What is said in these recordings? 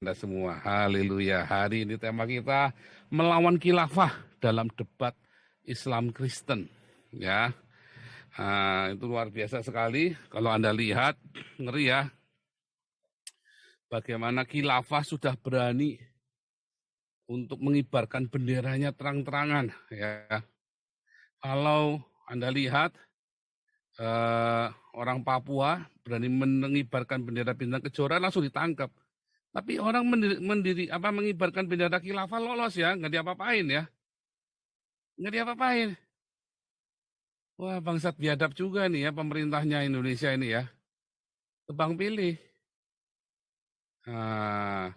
Anda semua. Haleluya. Hari ini tema kita melawan khilafah dalam debat Islam Kristen. Ya, itu luar biasa sekali. Kalau Anda lihat, ngeri ya. Bagaimana khilafah sudah berani untuk mengibarkan benderanya terang-terangan. Ya, kalau Anda lihat orang Papua berani mengibarkan bendera bintang kejora langsung ditangkap. Tapi orang mengibarkan bendera khilafah lolos ya, nggak diapa-apain ya. Nggak diapa-apain. Wah, bangsat biadab juga nih ya pemerintahnya Indonesia ini ya. Tebang pilih. Nah,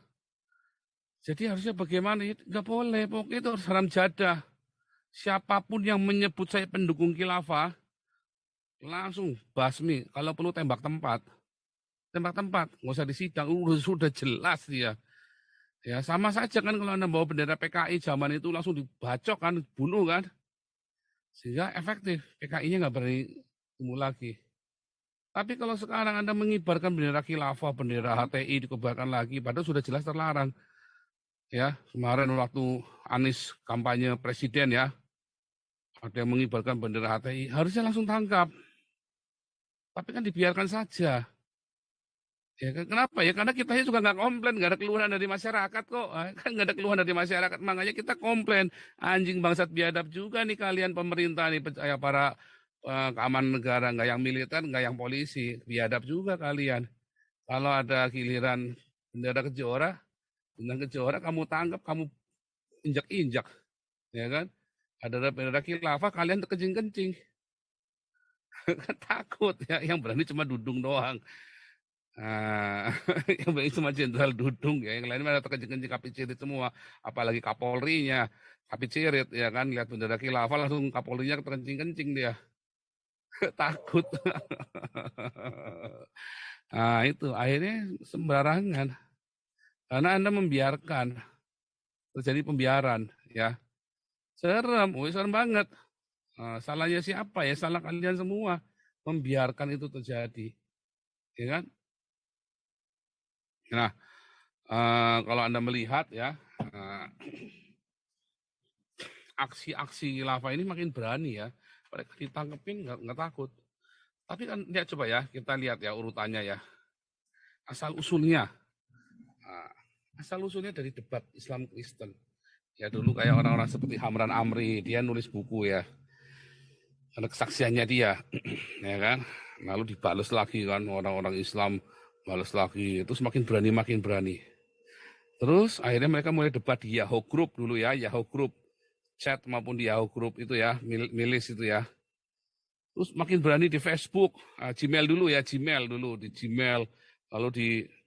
jadi harusnya bagaimana? Nggak boleh, pokoknya itu harus haram jadah. Siapapun yang menyebut saya pendukung khilafah, langsung basmi. Kalau perlu tembak tempat. Tembak tempat, nggak usah disidang, sudah jelas dia. Ya sama saja kan kalau Anda bawa bendera PKI zaman itu langsung dibacok kan, bunuh kan. Sehingga efektif, PKI-nya nggak berani tumbuh lagi. Tapi kalau sekarang Anda mengibarkan bendera khilafah, bendera HTI dikebarkan lagi, padahal sudah jelas terlarang. Ya, kemarin waktu Anies kampanye presiden ya, ada yang mengibarkan bendera HTI, harusnya langsung tangkap. Tapi kan dibiarkan saja. Ya, kenapa ya? Karena kita juga nggak komplain, nggak ada keluhan dari masyarakat kok. Kan nggak ada keluhan dari masyarakat, makanya kita komplain. Anjing bangsat biadab juga nih kalian pemerintah nih, para keamanan negara, nggak yang militer, nggak yang polisi. Biadab juga kalian. Kalau ada giliran bendera kejora, bintang kejora, kamu tangkap, kamu injak-injak. Ya kan? Ada bendera khilafah, kalian terkencing-kencing. Takut ya, yang berani cuma Dudung doang. Yang baik cuma Jenderal Dudung ya, yang lain ada terkencing-kencing Kapi Cirit semua, apalagi Kapolrinya, Kapi Cirit ya kan, lihat bendera khilafah langsung Kapolrinya terkencing-kencing dia, takut. Nah itu akhirnya sembarangan, karena Anda membiarkan terjadi pembiaran ya, serem banget. Salahnya siapa ya? Salah kalian semua membiarkan itu terjadi, ya kan? Nah, kalau Anda melihat ya, aksi-aksi khilafah ini makin berani ya. Mereka ditangkepin nggak takut. Tapi kan lihat coba ya, kita lihat ya urutannya ya. Asal usulnya. Asal usulnya dari debat Islam Kristen. Ya dulu kayak orang-orang seperti Hamran Amri, dia nulis buku ya. Karena kesaksiannya dia, ya kan. Lalu dibalas lagi kan orang-orang Islam, balas lagi. Itu semakin berani. Terus akhirnya mereka mulai debat di Yahoo Group dulu ya, Yahoo Group. Chat maupun di Yahoo Group itu ya, milis itu ya. Terus makin berani di Facebook, Gmail dulu ya, di Gmail, lalu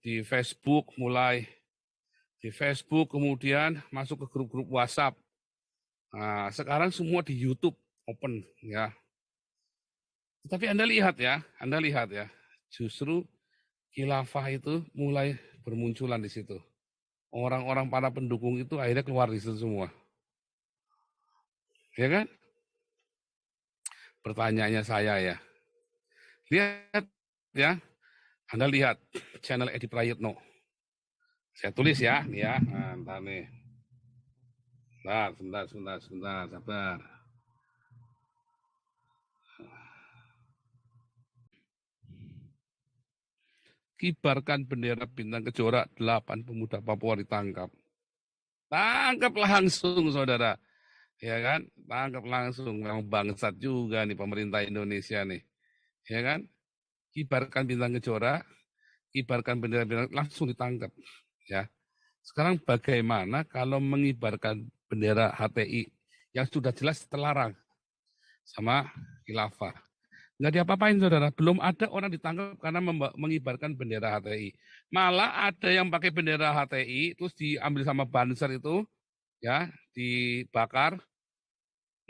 di Facebook mulai, di Facebook kemudian masuk ke grup-grup WhatsApp. Nah, sekarang semua di YouTube open ya. Tapi Anda lihat ya, justru khilafah itu mulai bermunculan di situ. Orang-orang para pendukung itu akhirnya keluar di situ semua. Ya kan? Pertanyaannya saya ya. Lihat ya. Anda lihat channel Edi Prayitno. Saya tulis ya, nih ya. Nah, ntar nih. Sebentar, sabar. Kibarkan bendera bintang kejora, 8 pemuda Papua ditangkap. Tangkap langsung, saudara. Ya kan? Tangkap langsung. Memang bangsat juga nih pemerintah Indonesia nih. Ya kan? Kibarkan bintang kejora, kibarkan bendera langsung ditangkap. Ya. Sekarang bagaimana kalau mengibarkan bendera HTI yang sudah jelas terlarang sama khilafah? Nggak diapa-apain saudara, belum ada orang ditangkap karena mengibarkan bendera HTI. Malah ada yang pakai bendera HTI terus diambil sama Banser itu, ya dibakar.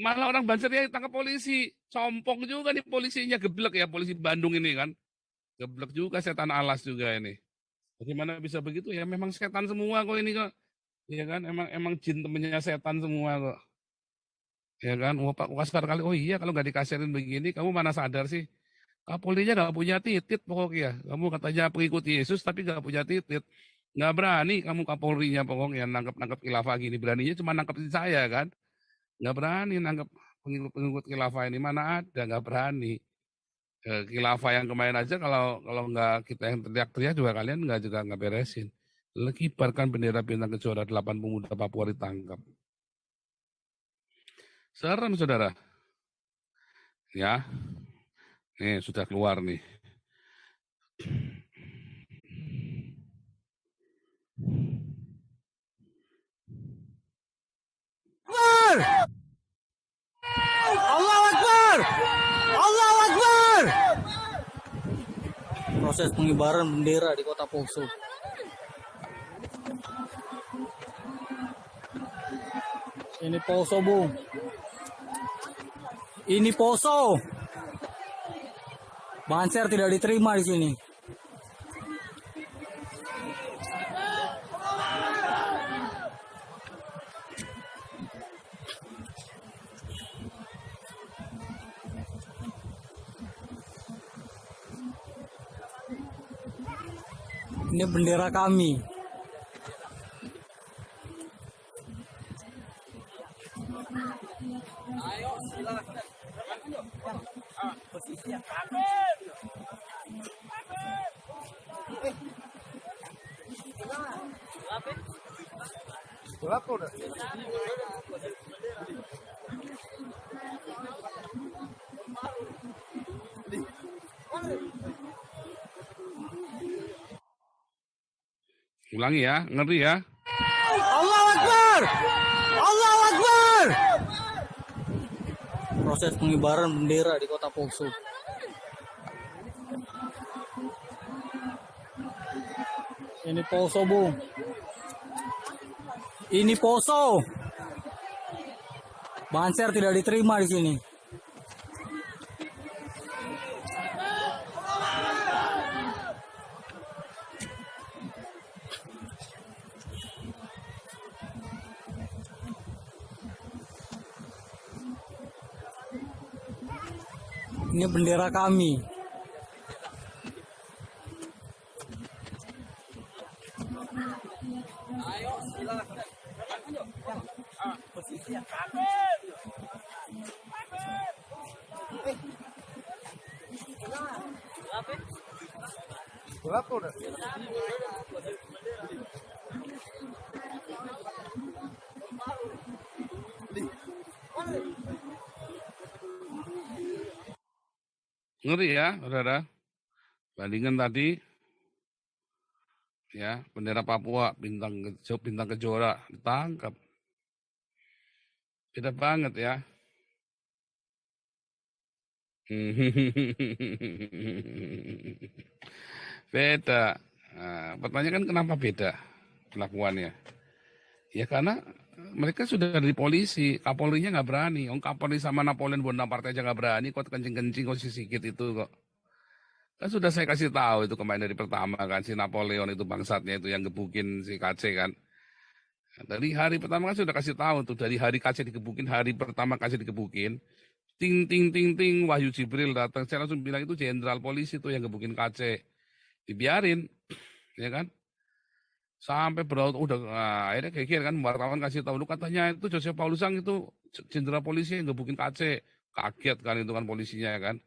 Malah orang Bansernya ditangkap polisi, compong juga nih polisinya, geblek ya polisi Bandung ini kan, geblek juga setan alas juga ini. Bagaimana bisa begitu ya? Memang setan semua kok ini kok, ya kan? Emang jin temennya setan semua kok. Ya kan, oh, Pak Waskar kali, oh iya kalau nggak dikasirin begini, kamu mana sadar sih? Kapolrinya nggak punya titit pokoknya. Kamu katanya pengikut Yesus tapi nggak punya titit. Nggak berani kamu Kapolrinya pokoknya nangkep-nangkep khilafah gini. Beraninya cuma nangkepin saya kan. Nggak berani nangkep pengikut-pengikut khilafah ini. Mana ada, nggak berani. Khilafah yang kemarin aja kalau kalau nggak kita yang teriak-teriak juga kalian nggak beresin. Kibarkan bendera bintang kejora 8 pemuda Papua ditangkap. Serem saudara. Ya, nih sudah keluar nih. Akbar! Allahu Akbar! Allahu Akbar! Proses pengibaran bendera di Kota Poso. Ini Poso, Bung. Ini Poso. Banser tidak diterima di sini. Ini bendera kami. Ulangi ya, ngeri ya. Allahu Akbar! Allahu Akbar! Proses pengibaran bendera di Kota Poso. Ini Poso, Bung. Ini Poso. Banser tidak diterima di sini. Ini bendera kami. Ngeri ya, saudara. Bandingkan tadi, ya bendera Papua, bintang kejora ditangkap. Beda banget ya. Beda. Nah, pertanyaan kan kenapa beda kelakuannya? Ya karena mereka sudah dari polisi, Kapolrinya nggak berani. Kapolri sama Napoleon Bonaparte aja nggak berani, kok kencing-kencing kok sikit itu kok. Kan sudah saya kasih tahu itu kemarin dari pertama kan, si Napoleon itu bangsatnya itu yang gebukin si KC kan. Dari hari pertama kan sudah kasih tahu tuh, dari hari KC digebukin, hari pertama KC digebukin, ting ting ting ting Wahyu Jibril datang, saya langsung bilang itu jenderal polisi tuh yang gebukin KC. Dibiarin, ya kan? Sampai berlaut udah akhirnya kekir kan wartawan kasih tahu lu katanya itu Joseph Paulusang itu jenderal polisi yang gebukin KC. Kaget kan itu kan polisinya ya kan.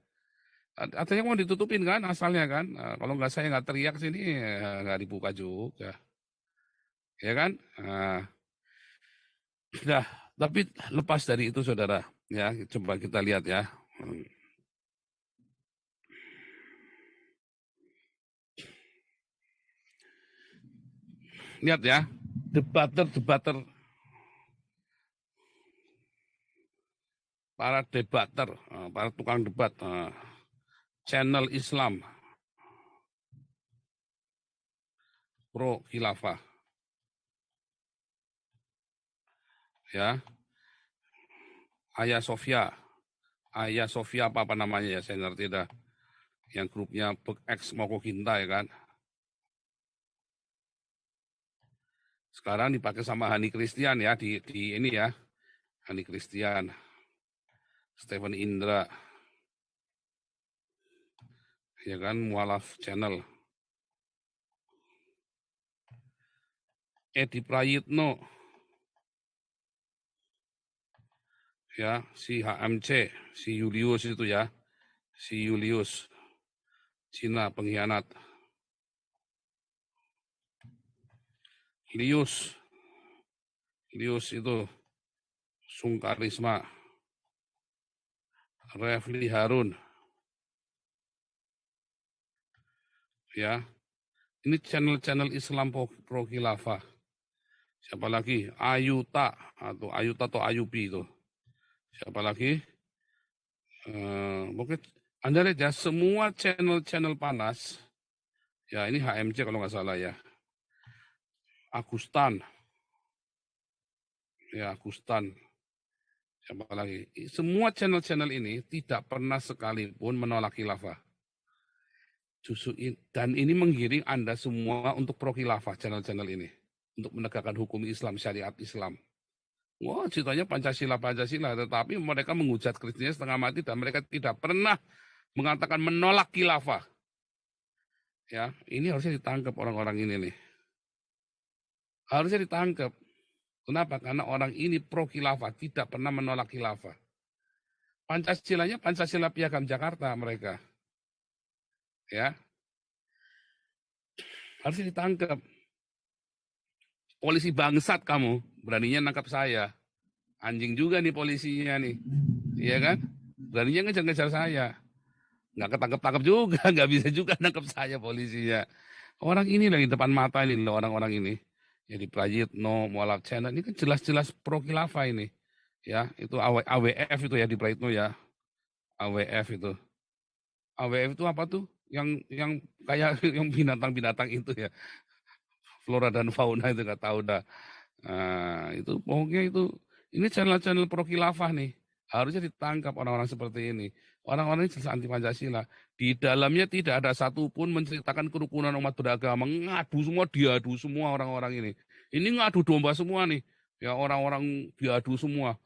Artinya mau ditutupin kan asalnya kan. Kalau nggak saya nggak teriak sini nggak dibuka juga. Ya kan? Nah, tapi lepas dari itu saudara, ya coba kita lihat ya. Lihat ya, debater, para debater, para tukang debat, channel Islam pro khilafah, ya, Ayah Sofia apa namanya ya, saya ngerti dah, yang grupnya ex Moko Ginta ya kan. Sekarang dipakai sama Hani Christian ya di ini ya, Hani Christian, Stephen Indra, ya kan, mualaf channel. Edi Prayitno, ya, si HMC, si Julius itu ya, si Julius, Cina pengkhianat. Lius itu Sungkarisma, Refli Harun, ya. Ini channel-channel Islam pro khilafah. Siapa lagi? Ayuta atau Ayubi itu. Siapa lagi? Mungkin Anda lihat ya, semua channel-channel panas. Ya, ini HMC kalau nggak salah ya. Agustan. Ya, Agustan. Siapa lagi? Semua channel-channel ini tidak pernah sekalipun menolak khilafah. Dan ini menggiring Anda semua untuk pro khilafah channel-channel ini. Untuk menegakkan hukum Islam, syariat Islam. Wah, ceritanya Pancasila, tetapi mereka menghujat Kristennya setengah mati dan mereka tidak pernah mengatakan menolak khilafah. Ya, ini harusnya ditangkap orang-orang ini nih. Harusnya ditangkap. Kenapa? Karena orang ini pro khilafah, tidak pernah menolak khilafah. Pancasilanya Pancasila Piagam Jakarta mereka. Ya. Harusnya ditangkap. Polisi bangsat kamu, beraninya nangkap saya. Anjing juga nih polisinya nih. Iya kan? Beraninya ngejar-ngejar saya. Nggak ketangkep-tangkep juga, nggak bisa juga nangkep saya polisinya. Orang ini lagi depan mata ini loh, orang-orang ini. Jadi Prayitno, Mualaf Channel, ini kan jelas-jelas pro khilafah ini. Ya, itu AWF itu ya di Prayitno ya. AWF itu. AWF itu apa tuh? Yang kayak yang binatang-binatang itu ya. Flora dan fauna itu nggak tahu dah. Nah, itu pokoknya itu ini channel-channel pro khilafah nih. Harusnya ditangkap orang-orang seperti ini. Orang-orang ini jelas anti Pancasila. Di dalamnya tidak ada satupun menceritakan kerukunan umat beragama. Ngadu semua, diadu semua orang-orang ini. Ini ngadu domba semua nih. Ya orang-orang diadu semua.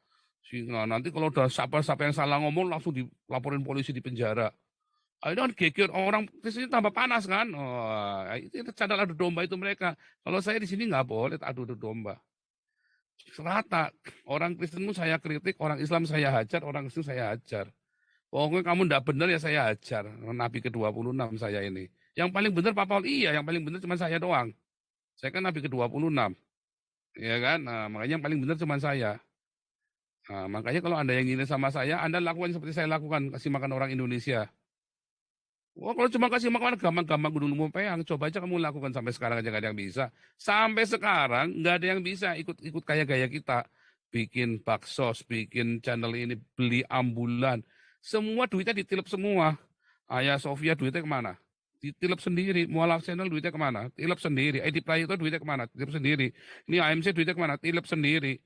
Sehingga nanti kalau udah siapa yang salah ngomong langsung dilaporin polisi di penjara. Itu kan geger orang Kristen tambah panas kan. Oh, itu cadel adu domba itu mereka. Kalau saya di sini nggak boleh adu domba. Rata. Orang Kristen saya kritik, orang Islam saya hajar, orang Kristen saya hajar. Pokoknya kamu nggak benar ya saya hajar. Nabi ke-26 saya ini. Yang paling benar Pak Paul, iya yang paling benar cuma saya doang. Saya kan Nabi ke-26. Ya kan? Nah, makanya yang paling benar cuma saya. Nah, makanya kalau Anda yang ingin sama saya, Anda lakukan seperti saya lakukan. Kasih makan orang Indonesia. Wah, kalau cuma kasih makan gampang-gampang gunung Mumpeyang, coba aja kamu lakukan sampai sekarang aja nggak ada yang bisa. Sampai sekarang nggak ada yang bisa ikut kayak gaya kita. Bikin baksos, bikin channel ini, beli ambulan. Semua duitnya ditilep semua. Ayah Sofia duitnya kemana? Ditilep sendiri. Mualaf Channel duitnya kemana? Tilep sendiri. Edi Prayitno duitnya kemana? Tilep sendiri. Ini AMC duitnya kemana? Tilep sendiri.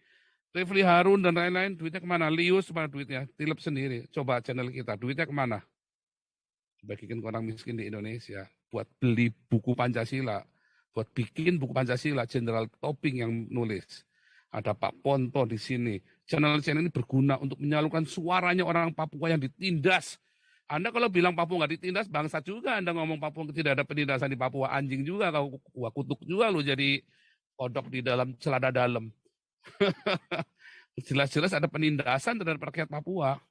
Refli Harun dan lain-lain duitnya kemana? Lius mana duitnya? Tilep sendiri. Coba channel kita, duitnya kemana? Bagikan ke orang miskin di Indonesia, buat beli buku Pancasila, buat bikin buku Pancasila, Jenderal Toping yang nulis. Ada Pak Ponto di sini. Channel-channel ini berguna untuk menyalurkan suaranya orang Papua yang ditindas. Anda kalau bilang Papua nggak ditindas, bangsa juga. Anda ngomong Papua tidak ada penindasan di Papua, anjing juga, kau kutuk juga lo jadi kodok di dalam celana dalam. Jelas-jelas ada penindasan terhadap rakyat Papua.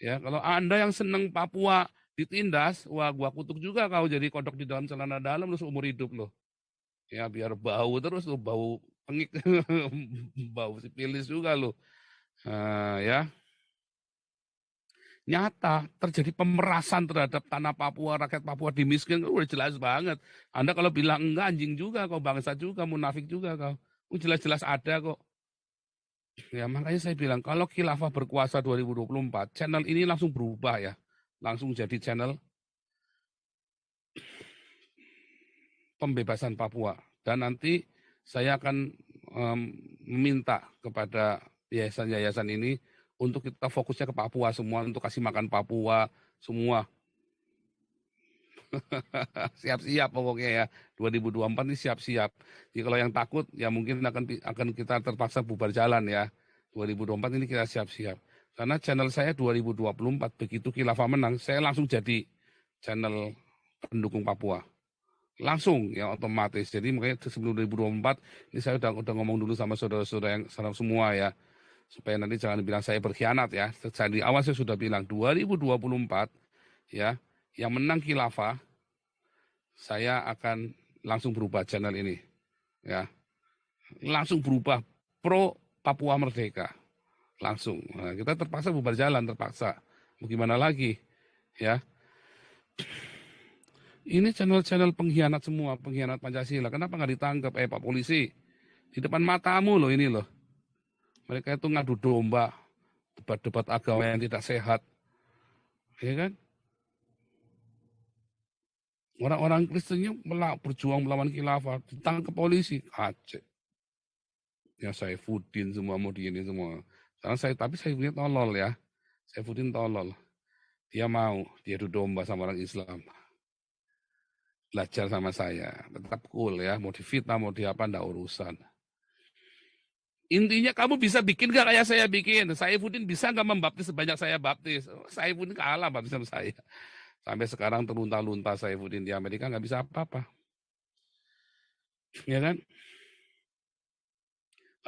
Ya, kalau Anda yang senang Papua ditindas, wah gua kutuk juga kau jadi kodok di dalam celana dalam lu seumur hidup lo. Ya biar bau terus lo, bau pengik, bau sipilis juga lo. Ya. Nyata terjadi pemerasan terhadap tanah Papua, rakyat Papua dimiskin, udah jelas banget. Anda kalau bilang enggak, anjing juga kau, bangsa juga, munafik juga kau. Jelas-jelas ada kok. Ya makanya saya bilang, kalau khilafah berkuasa 2024, channel ini langsung berubah ya. Langsung jadi channel pembebasan Papua. Dan nanti saya akan meminta kepada yayasan-yayasan ini untuk kita fokusnya ke Papua semua, untuk kasih makan Papua semua. Siap-siap pokoknya ya. 2024 ini siap-siap. Jadi kalau yang takut ya mungkin akan kita terpaksa bubar jalan ya. 2024 ini kita siap-siap. Karena channel saya 2024 begitu khilafah menang, saya langsung jadi channel pendukung Papua. langsung ya otomatis. Jadi makanya sebelum 2024 ini saya udah ngomong dulu sama saudara-saudara yang semua ya, supaya nanti jangan bilang saya berkhianat ya. Di awal saya sudah bilang 2024 ya, yang menang khilafah saya akan langsung berubah channel ini ya, langsung berubah pro Papua Merdeka langsung. Nah, kita terpaksa bubar jalan, terpaksa. Mau gimana lagi ya? Ini channel-channel pengkhianat semua, pengkhianat Pancasila. Kenapa nggak ditangkap? Pak polisi, di depan matamu loh ini loh. Mereka itu ngadu domba, debat-debat agama yang tidak sehat. Ya kan? Orang-orang Kristennya berjuang melawan khilafah, ditangkap polisi, Aceh. Ya Saifuddin semua mau di ini semua. Tapi saya punya tolol ya. Saifuddin tolol. Dia mau, dia adu domba sama orang Islam. Belajar sama saya, tetap cool ya, mau difitnah, mau di apa, enggak urusan. Intinya kamu bisa bikin gak kayak saya bikin? Saifuddin bisa gak membaptis sebanyak saya baptis? Saifuddin kalah baptis sama saya. Sampai sekarang terlunta-lunta Saifuddin di Amerika gak bisa apa-apa. Ya kan?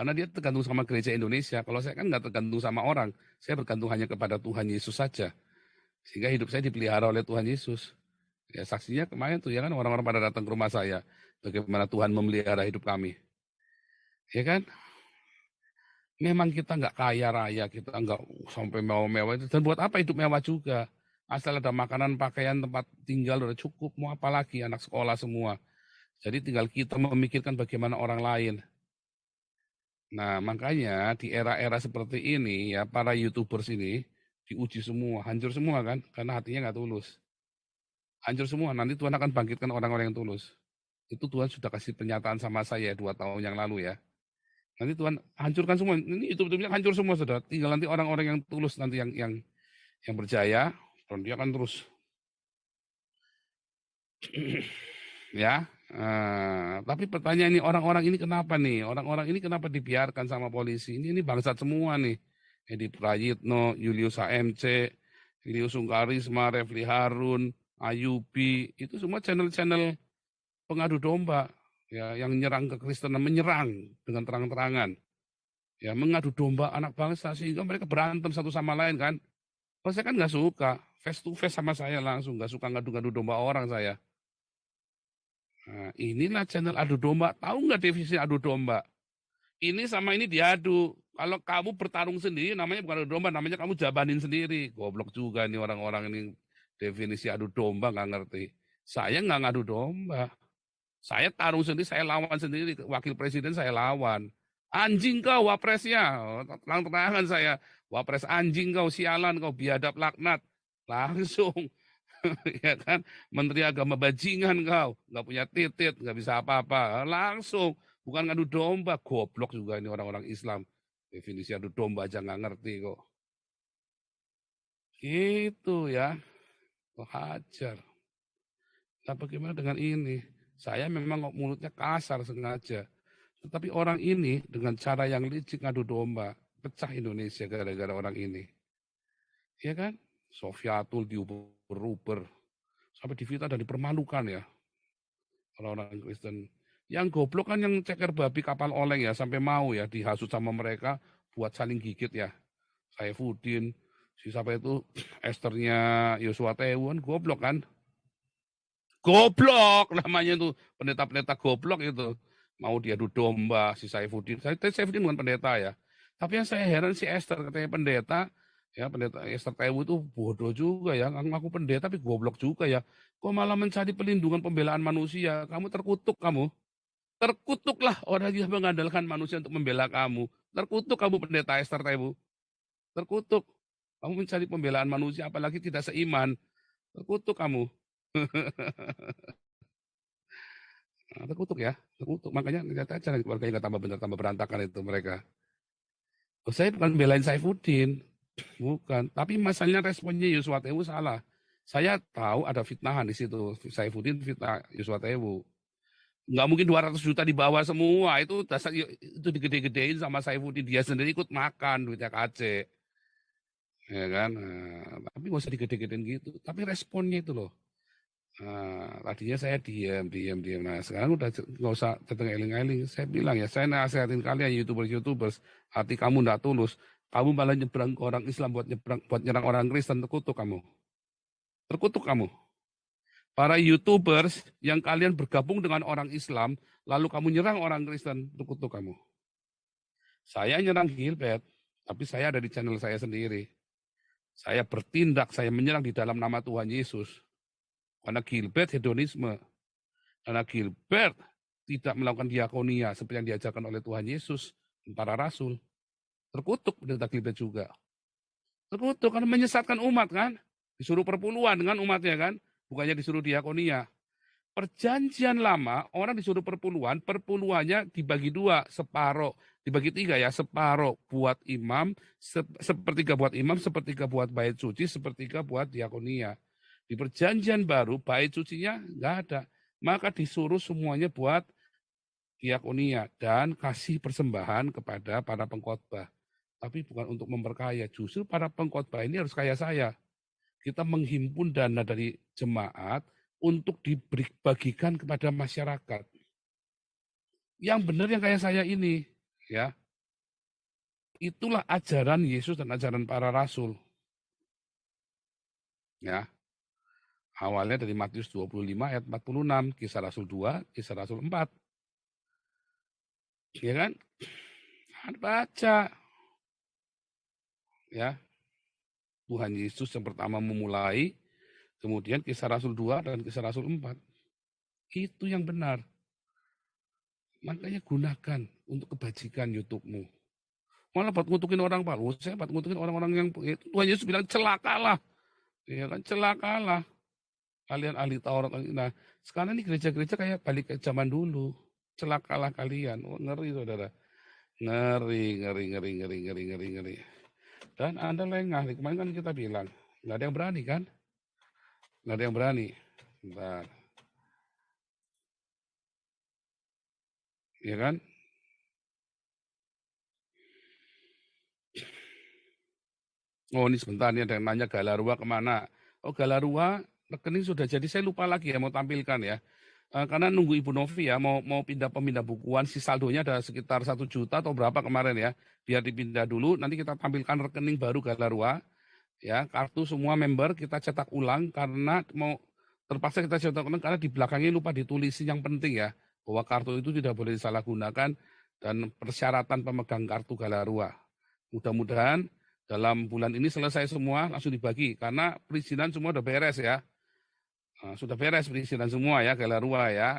Karena dia tergantung sama gereja Indonesia. Kalau saya kan gak tergantung sama orang. Saya bergantung hanya kepada Tuhan Yesus saja. Sehingga hidup saya dipelihara oleh Tuhan Yesus. Ya saksinya kemarin tuh ya kan, orang-orang pada datang ke rumah saya. Bagaimana Tuhan memelihara hidup kami. Ya kan? Memang kita nggak kaya raya, kita nggak sampai mewah-mewah itu. Dan buat apa hidup mewah juga? Asal ada makanan, pakaian, tempat tinggal udah cukup. Mau apa lagi, anak sekolah semua. Jadi tinggal kita memikirkan bagaimana orang lain. Nah makanya di era-era seperti ini ya, para YouTubers ini diuji semua, hancur semua kan. Karena hatinya nggak tulus. Hancur semua, nanti Tuhan akan bangkitkan orang-orang yang tulus. Itu Tuhan sudah kasih pernyataan sama saya 2 tahun yang lalu ya. Nanti Tuhan hancurkan semua. Ini itu betul-betul hancur semua, saudara. Tinggal nanti orang-orang yang tulus nanti yang berjaya, dan dia akan terus. Ya. Tapi pertanyaan ini, orang-orang ini kenapa nih? Orang-orang ini kenapa dibiarkan sama polisi? Ini bangsat semua nih. Edi Prayitno, Julius HMC, Julius Sungkarisma, Refli Harun, Ayubi, itu semua channel-channel pengadu domba ya, yang menyerang kekristenan, menyerang dengan terang-terangan. Ya, mengadu domba anak bangsa sehingga mereka berantem satu sama lain kan. Kalau saya kan nggak suka, face to face sama saya langsung, nggak suka ngadu-ngadu domba orang saya. Nah, inilah channel adu domba. Tahu nggak definisi adu domba? Ini sama ini diadu. Kalau kamu bertarung sendiri, namanya bukan adu domba, namanya kamu jabanin sendiri. Goblok juga nih orang-orang ini. Definisi adu domba nggak ngerti. Saya nggak ngadu domba. Saya tarung sendiri, saya lawan sendiri. Wakil presiden saya lawan. Anjing kau wapresnya. Terang-terangan saya. Wapres anjing kau, sialan kau, biadab laknat. Langsung. Ya kan? Menteri Agama bajingan kau. Nggak punya titit, nggak bisa apa-apa. Langsung. Bukan ngadu domba. Goblok juga ini orang-orang Islam. Definisi adu domba aja nggak ngerti kok. Gitu ya. Kok hajar. Nah bagaimana dengan ini? Saya memang mulutnya kasar sengaja. Tetapi orang ini dengan cara yang licik ngadu domba. Pecah Indonesia gara-gara orang ini. Ya kan? Sofiatul diuber-uber. Sampai difitnah dan dipermalukan ya. Orang-orang Kristen. Yang goblok kan yang ceker babi kapal oleng ya. Sampai mau ya dihasut sama mereka buat saling gigit ya. Saifuddin. Si siapa itu Esternya Yosua Tewon. Goblok kan? Goblok namanya itu, pendeta-pendeta goblok itu. Mau diadu domba si Saifuddin. Saifuddin bukan pendeta ya. Tapi yang saya heran si Esther katanya pendeta, ya pendeta Esther Tewu itu bodoh juga ya. Ngaku pendeta tapi goblok juga ya. Kok malah mencari pelindungan pembelaan manusia? Kamu terkutuk kamu. Terkutuklah orang yang mengandalkan manusia untuk membela kamu. Terkutuk kamu pendeta Esther Tewu. Terkutuk. Kamu mencari pembelaan manusia apalagi tidak seiman. Terkutuk kamu. Nah, terkutuk ya, terkutuk. Makanya lihat aja keluarganya nggak tambah benar, tambah berantakan itu mereka. Oh, saya bukan belain Saifuddin, bukan. Tapi masalahnya responnya Yosua Tewu salah. Saya tahu ada fitnahan di situ. Saifuddin fitnah Yosua Tewu. Nggak mungkin 200 juta dibawa semua. Itu dasar itu digede-gedein sama Saifuddin. Dia sendiri ikut makan duitnya KC. Ya kan. Nah, tapi nggak usah digede-gedein gitu. Tapi responnya itu loh. Tadinya saya diam. Nah, sekarang udah nggak usah datang eling-eling. Saya bilang ya, saya nasihatin kalian YouTubers, hati kamu nggak tulus. Kamu malah nyebrang ke orang Islam buat nyerang orang Kristen, terkutuk kamu. Terkutuk kamu. Para YouTubers yang kalian bergabung dengan orang Islam, lalu kamu nyerang orang Kristen, terkutuk kamu. Saya nyerang Gilbert, tapi saya ada di channel saya sendiri. Saya bertindak, saya menyerang di dalam nama Tuhan Yesus. Karena Gilbert hedonisme. Karena Gilbert tidak melakukan diakonia seperti yang diajarkan oleh Tuhan Yesus, para rasul. Terkutuk pendeta Gilbert juga. Terkutuk karena menyesatkan umat kan. Disuruh perpuluhan dengan umatnya kan. Bukannya disuruh diakonia. Perjanjian lama, orang disuruh perpuluhannya dibagi dua, separoh. Dibagi tiga ya, separoh buat imam, sepertiga buat imam, sepertiga buat bait suci, sepertiga buat diakonia. Di perjanjian baru, bait sucinya nggak ada. Maka disuruh semuanya buat diakonia dan kasih persembahan kepada para pengkhotbah. Tapi bukan untuk memperkaya, justru para pengkhotbah ini harus kaya saya. Kita menghimpun dana dari jemaat untuk dibagikan kepada masyarakat. Yang benar yang kayak saya ini, ya. Itulah ajaran Yesus dan ajaran para rasul. Ya. Awalnya dari Matius 25 ayat 46, Kisah Rasul 2, Kisah Rasul 4. Ya kan? Baca. Ya. Tuhan Yesus yang pertama memulai, kemudian Kisah Rasul 2 dan Kisah Rasul 4. Itu yang benar. Makanya gunakan untuk kebajikan YouTube-mu. Malah buat ngutukin orang palsu, saya buat ngutukin orang-orang yang Tuhan Yesus bilang celakalah. Ya kan, celakalah. Kalian ahli Taurat. Nah, sekarang ini gereja-gereja kayak balik ke zaman dulu. Celakalah kalian. Oh, ngeri saudara. Ngeri. Dan Anda lengah. Kemarin kan kita bilang, nggak ada yang berani kan? Nggak ada yang berani. Bentar. Ya kan? Oh ini sebentar, ini ada yang nanya Galarua kemana. Oh Galarua, rekening sudah jadi, saya lupa lagi ya mau tampilkan ya. Karena nunggu Ibu Novi ya, mau pemindah bukuan, si saldonya ada sekitar 1 juta atau berapa kemarin ya. Biar dipindah dulu, nanti kita tampilkan rekening baru Galarua. Ya, kartu semua member kita cetak ulang karena terpaksa kita cetak ulang karena di belakangnya lupa ditulisin yang penting ya. Bahwa kartu itu tidak boleh disalahgunakan dan persyaratan pemegang kartu Galarua. Mudah-mudahan dalam bulan ini selesai semua, langsung dibagi. Karena perizinan semua udah beres ya. Sudah beres perizinan semua ya, Galarua ya.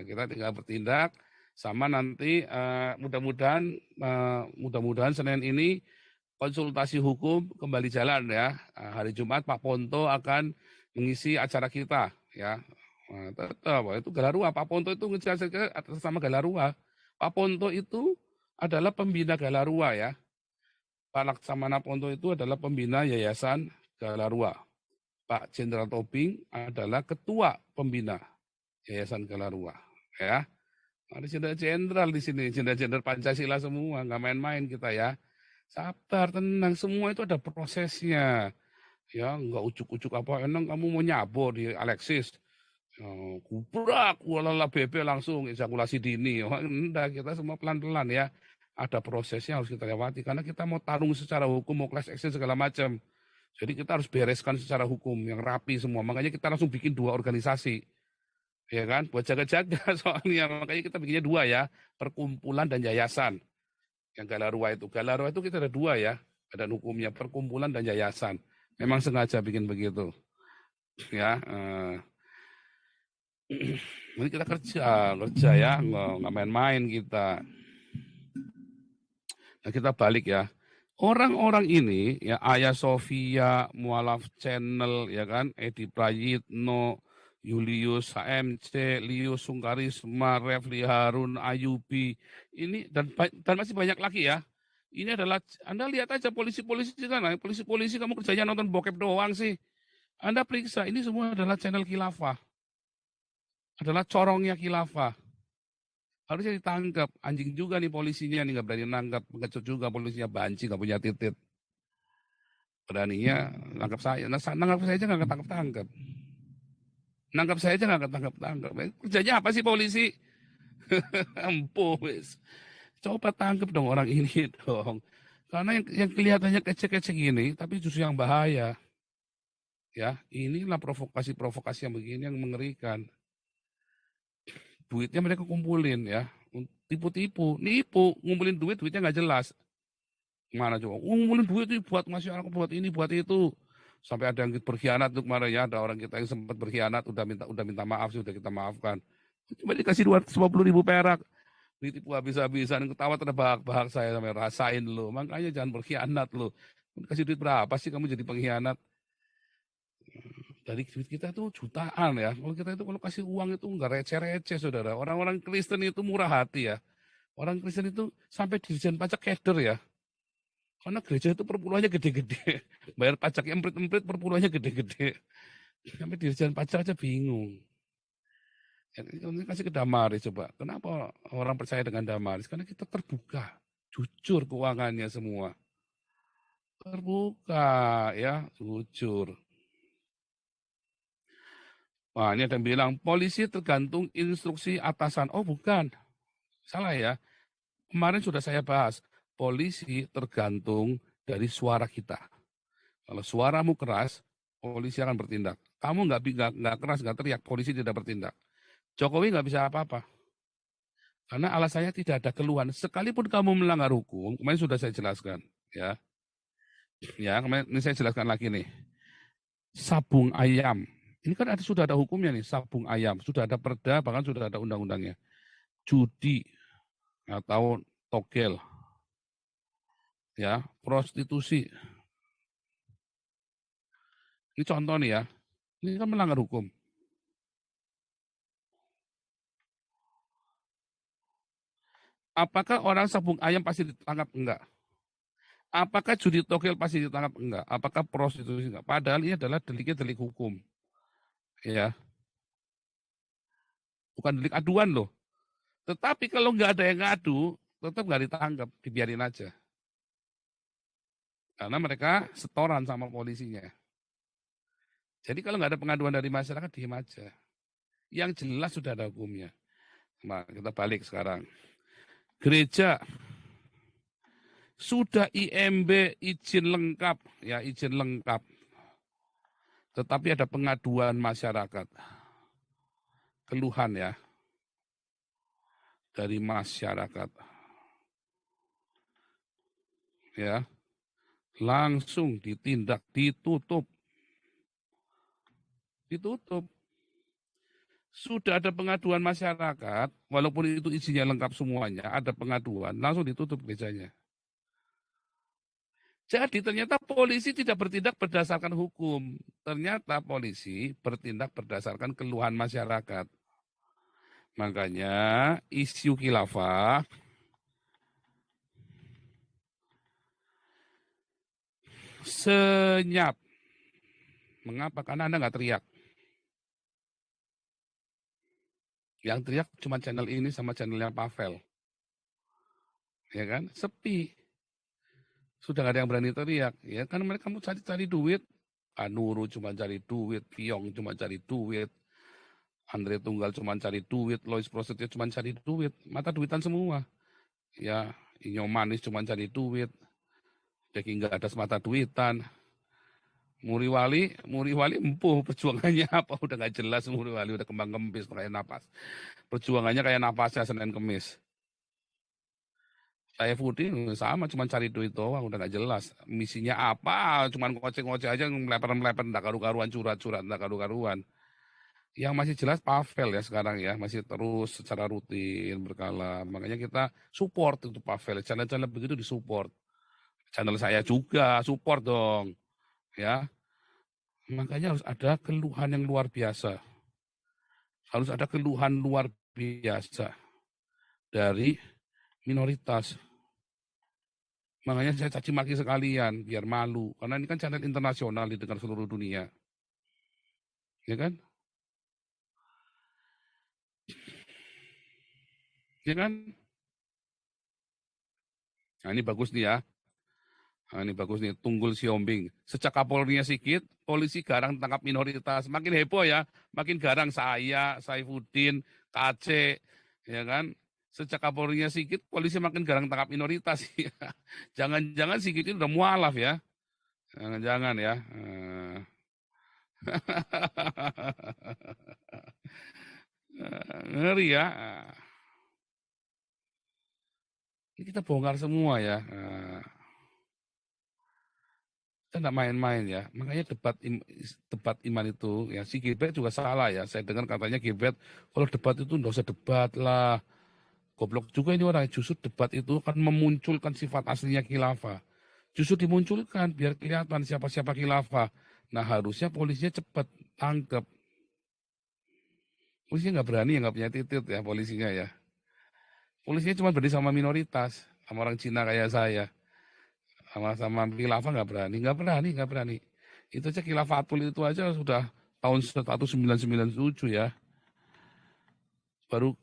Kita tinggal bertindak. Sama nanti mudah-mudahan Senin ini konsultasi hukum kembali jalan ya. Hari Jumat Pak Ponto akan mengisi acara kita ya. Tetap itu Galarua. Pak Ponto itu ngejelasin atas nama Galarua. Pak Ponto itu adalah pembina Galarua ya. Pak Laksamana Ponto itu adalah pembina Yayasan Galarua. Pak Jenderal Tobing adalah ketua pembina Yayasan Galarua. Ya, ada jenderal di sini, jenderal Pancasila semua, nggak main-main kita ya. Sabar, tenang, semua itu ada prosesnya. Ya, nggak ujuk-ujuk apa, emang kamu mau nyabor di Alexis. Kubrak, walala BP langsung ejakulasi dini. Oh, enggak, kita semua pelan-pelan ya. Ada prosesnya harus kita lewati karena kita mau tarung secara hukum, mau class action segala macam. Jadi kita harus bereskan secara hukum yang rapi semua. Makanya kita langsung bikin 2 organisasi. Ya kan? Buat jaga-jaga soalnya. Makanya kita bikinnya 2 ya. Perkumpulan dan yayasan. Yang Galarua itu kita ada 2 ya. Badan hukumnya perkumpulan dan yayasan. Memang sengaja bikin begitu. Ya. Ini kita kerja ya. Nggak main-main kita. Nah, kita balik ya. Orang-orang ini ya Ayah Sofia, Mualaf Channel ya kan, Edi Prayitno, Julius HMC, Lius Sungkarisma, Refli Harun, Ayubi, ini dan masih banyak lagi ya. Ini adalah Anda lihat aja polisi-polisi di sana, polisi-polisi kamu kerjanya nonton bokep doang sih. Anda periksa, ini semua adalah channel khilafah. Adalah corongnya khilafah. Harusnya ditangkap. Anjing juga nih polisinya nih, nggak berani nangkap. Pengecut juga polisinya, banci, nggak punya titit. Beraninya nangkap saya. Nah, nangkap saya aja nggak ketangkep-tangkep. Nangkap saya aja nggak ketangkap-tangkap. Kerjanya apa sih polisi? Empuh, wis. Coba tangkap dong orang ini dong. Karena yang kelihatannya kecil-kecil gini, tapi justru yang bahaya. Ya, inilah provokasi-provokasi yang begini yang mengerikan. Duitnya mereka kumpulin ya, tipu-tipu, nipu, ngumpulin duit, duitnya nggak jelas. Mana coba, ngumpulin duit itu buat masyarakat, buat ini, buat itu. Sampai ada yang berkhianat tuh kemarin ya, ada orang kita yang sempat berkhianat, udah minta maaf sih, udah kita maafkan. Cuma dikasih 250.000 perak, ditipu habis-habisan, ketawa terbahak-bahak saya sampai rasain lo. Makanya jangan berkhianat lo. Kasih duit berapa sih kamu jadi pengkhianat? Dari duit kita tuh jutaan ya. Kalau kita itu kalau kasih uang itu nggak receh-receh, saudara. Orang-orang Kristen itu murah hati ya. Orang Kristen itu sampai dirjen pajak keder ya. Karena gereja itu perpuluhannya gede-gede. Bayar pajak emprit-emprit perpuluhannya gede-gede. Sampai dirjen pajak aja bingung. Ya, ini kasih ke Damaris coba. Kenapa orang percaya dengan Damaris? Karena kita terbuka. Jujur keuangannya semua. Terbuka ya, jujur. Wah, ini ada yang bilang polisi tergantung instruksi atasan. Oh, bukan. Salah ya. Kemarin sudah saya bahas. Polisi tergantung dari suara kita. Kalau suaramu keras, polisi akan bertindak. Kamu nggak keras, nggak teriak, polisi tidak bertindak. Jokowi nggak bisa apa-apa. Karena alasannya tidak ada keluhan. Sekalipun kamu melanggar hukum, kemarin sudah saya jelaskan. Ya, ya kemarin ini saya jelaskan lagi nih. Sabung ayam. Ini kan sudah ada hukumnya nih, sabung ayam. Sudah ada perda, bahkan sudah ada undang-undangnya. Judi atau togel, ya, prostitusi. Ini contoh nih ya. Ini kan melanggar hukum. Apakah orang sabung ayam pasti ditangkap? Enggak. Apakah judi togel pasti ditangkap? Enggak. Apakah prostitusi? Enggak. Padahal ini adalah deliknya delik hukum. Ya, bukan delik aduan loh. Tetapi kalau nggak ada yang ngadu, tetap nggak ditangkap, dibiarin aja. Karena mereka setoran sama polisinya. Jadi kalau nggak ada pengaduan dari masyarakat, diem aja. Yang jelas sudah ada hukumnya. Nah, kita balik sekarang. Gereja sudah IMB izin lengkap, ya izin lengkap. Tetapi ada pengaduan masyarakat. Keluhan ya dari masyarakat. Ya, langsung ditindak, ditutup. Ditutup. Sudah ada pengaduan masyarakat, walaupun itu isinya lengkap semuanya, ada pengaduan, langsung ditutup gerejanya. Jadi ternyata polisi tidak bertindak berdasarkan hukum. Ternyata polisi bertindak berdasarkan keluhan masyarakat. Makanya isu khilafah senyap. Mengapa? Karena Anda nggak teriak. Yang teriak cuma channel ini sama channelnya Pavel. Ya kan? Sepi. Sudah nggak ada yang berani teriak. Ya kan mereka mau cari-cari duit. Anuru cuma cari duit. Piong cuma cari duit. Andre Tunggal cuma cari duit. Lois Prasetyo cuma cari duit. Mata duitan semua. Ya, Inyo Manis cuma cari duit. Deki nggak ada semata duitan. Muri Wali empuh perjuangannya apa udah nggak jelas. Muri Wali udah kembang kempis kayak napas. Perjuangannya kayak napasnya Senin Kemis. Saya Putih sama cuma cari duit doang udah nggak jelas. Misinya apa? Cuman ngoceh-ngoceh aja meleper-meleper nggak karu-karuan curhat-curhat nggak karu-karuan. Yang masih jelas Pavel ya sekarang ya masih terus secara rutin berkala. Makanya kita support itu Pavel. Channel-channel begitu disupport. Channel saya juga support dong. Ya, makanya harus ada keluhan yang luar biasa. Harus ada keluhan luar biasa dari minoritas. Makanya saya caci maki sekalian biar malu. Karena ini kan channel internasional didengar seluruh dunia. Ya kan? Ya kan? Nah ini bagus nih ya. Nah, ini bagus nih, Tunggul Siombing. Sejak Kapolrinya Sigit, polisi garang tangkap minoritas. Makin heboh ya, makin garang saya, Saifuddin, KC, ya kan. Sejak Kapolrinya Sigit, polisi makin garang tangkap minoritas. Jangan-jangan Sigit itu udah mualaf ya. Jangan-jangan ya. Ngeri ya. Ini kita bongkar semua ya. Kita nggak main-main ya. Makanya debat iman itu, ya si Gilbert juga salah ya. Saya dengar katanya Gilbert, kalau debat itu nggak usah debat lah. Goblok juga ini orang. Justru debat itu kan memunculkan sifat aslinya khilafah. Justru dimunculkan biar kelihatan siapa-siapa khilafah. Nah harusnya polisinya cepat tangkap. Polisinya nggak berani ya, nggak punya titit ya polisinya ya. Polisinya cuma berani sama minoritas, sama orang Cina kayak saya. Sama khilafah nggak berani. Itu aja khilafatul itu aja sudah tahun 1997 ya. Baru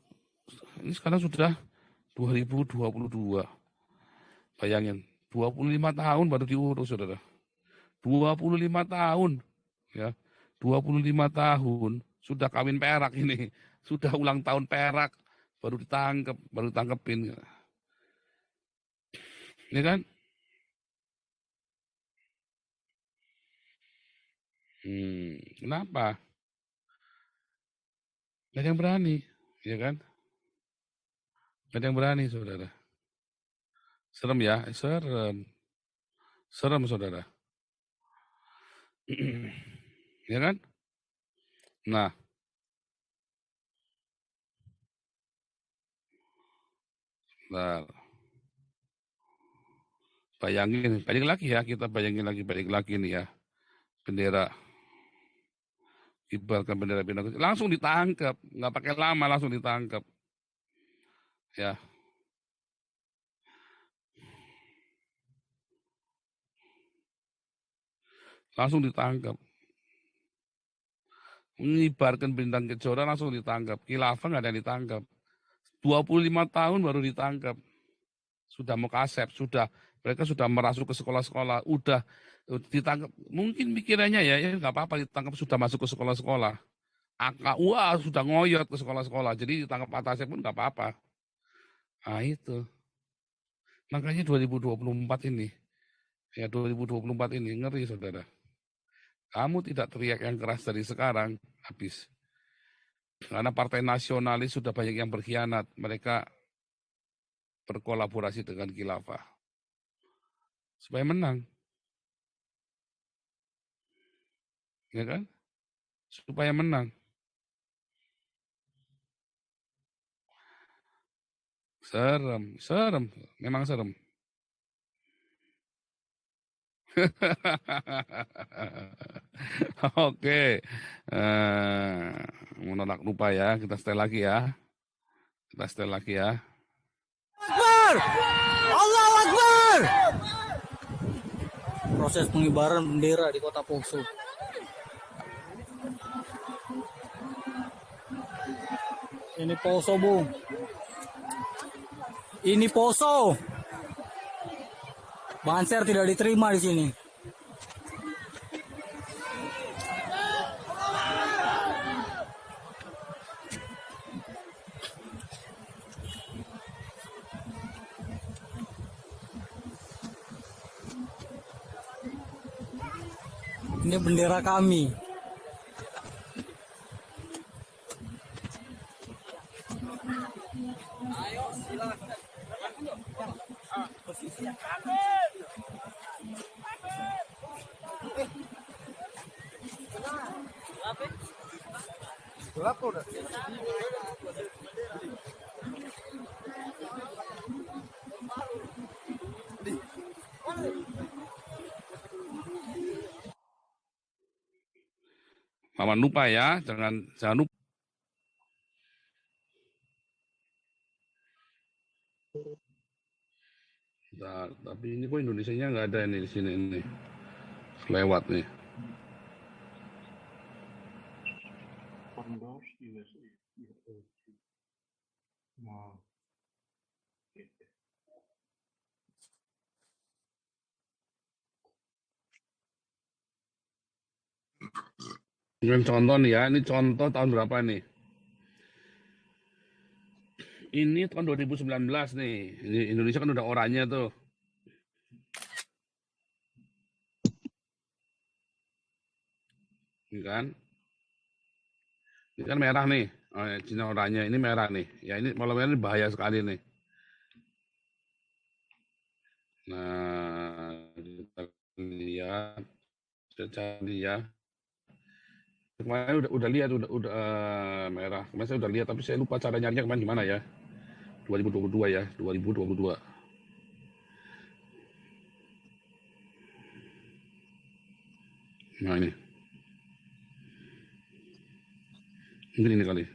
ini sekarang sudah 2022. Bayangin, 25 tahun baru diurus, Saudara. 25 tahun ya. 25 tahun sudah kawin perak ini. Sudah ulang tahun perak baru ditangkepin. Ya kan? Kenapa? Gak ada yang berani, ya kan? Gak ada yang berani, Saudara. Serem ya, serem. Serem, Saudara. Ya kan? Nah, nah, bayangin, balik lagi ya, kita bayangin lagi, balik lagi nih ya. Bendera, kibarkan bendera bintang putih. Langsung ditangkap, nggak pakai lama, langsung ditangkap. Ya, langsung ditangkap. Mengibarkan bintang kejora langsung ditangkap. Khilafah nggak ada yang ditangkap. 25 tahun baru ditangkap. Sudah mau kasep, mereka sudah merasuk ke sekolah-sekolah, udah ditangkap. Mungkin pikirannya ya nggak apa-apa ditangkap sudah masuk ke sekolah-sekolah. Wah sudah ngoyot ke sekolah-sekolah, jadi ditangkap atasnya pun nggak apa-apa. Nah itu, makanya 2024 ini, ya 2024 ini ngeri saudara. Kamu tidak teriak yang keras dari sekarang, habis. Karena partai nasionalis sudah banyak yang berkhianat, mereka berkolaborasi dengan khilafah. Supaya menang, ya kan? Supaya menang. Serem, memang serem. Oke, menolak lupa ya, kita setel lagi ya. Kita setel lagi ya. Akbar! Allahu Akbar! Proses pengibaran bendera di Kota Poso. Ini Poso, Bung. Ini Poso. Banser tidak diterima di sini. Ini bendera kami. Mama lupa ya, jangan lupa. Nah, tapi ini kok Indonesianya nggak ada ini di sini ini. Lewat nih. Dengan contoh nih ya, ini contoh tahun berapa nih? Ini tahun 2019 nih. Ini Indonesia kan udah oranye tuh, ini kan? Ini kan merah nih. Oh, ya, Cina oranye, ini merah nih. Ya ini kalau merah ini bahaya sekali nih. Nah, kita lihat, kita cari ya. Kemarin udah lihat, merah. Kemarin saya udah lihat, tapi saya lupa cara nyarinya kemarin gimana ya. 2022 ya, 2022. Nah ini, mungkin ini kali.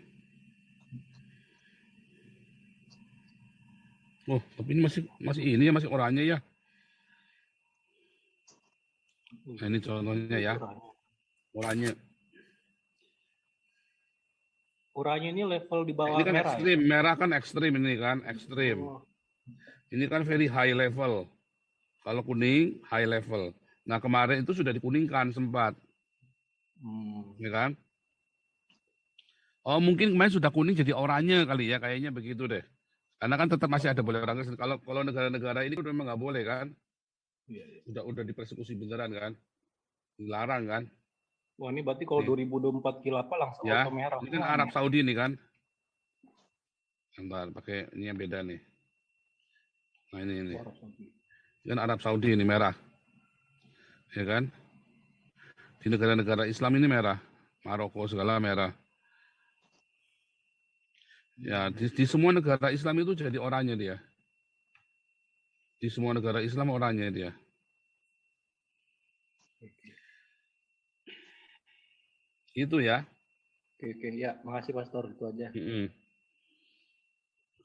Oh, tapi ini masih masih ini ya, masih oranye ya. Nah ini contohnya ya, oranye. Oranye ini level di Ini bawah kan merah ya? ekstrim, merah kan ekstrim ini kan, ekstrim. Oh, Ini kan very high level. Kalau kuning, high level. Nah kemarin itu sudah dikuningkan sempat, ya kan? Oh mungkin kemarin sudah kuning jadi oranye kali ya, kayaknya begitu deh. Karena kan tetap masih ada boleh orang Kristen. Kalau negara-negara ini kan memang nggak boleh kan, iya, iya. udah dipersekusi beneran kan, dilarang kan. Wah, ini berarti kalau Nih, 2024 khilafah langsung ya, auto merah ini kan semua Arab nih. Saudi nih kan. Bentar, pakai ini yang beda nih. Nah ini Wah, Saudi. Ini kan Arab Saudi ini merah, ya kan? Di negara-negara Islam ini merah, Maroko segala merah. Ya, di semua negara Islam itu jadi oranye dia. Di semua negara Islam oranye dia. Oke, Itu ya. oke. Ya, makasih Pastor. Itu aja. Mm-mm.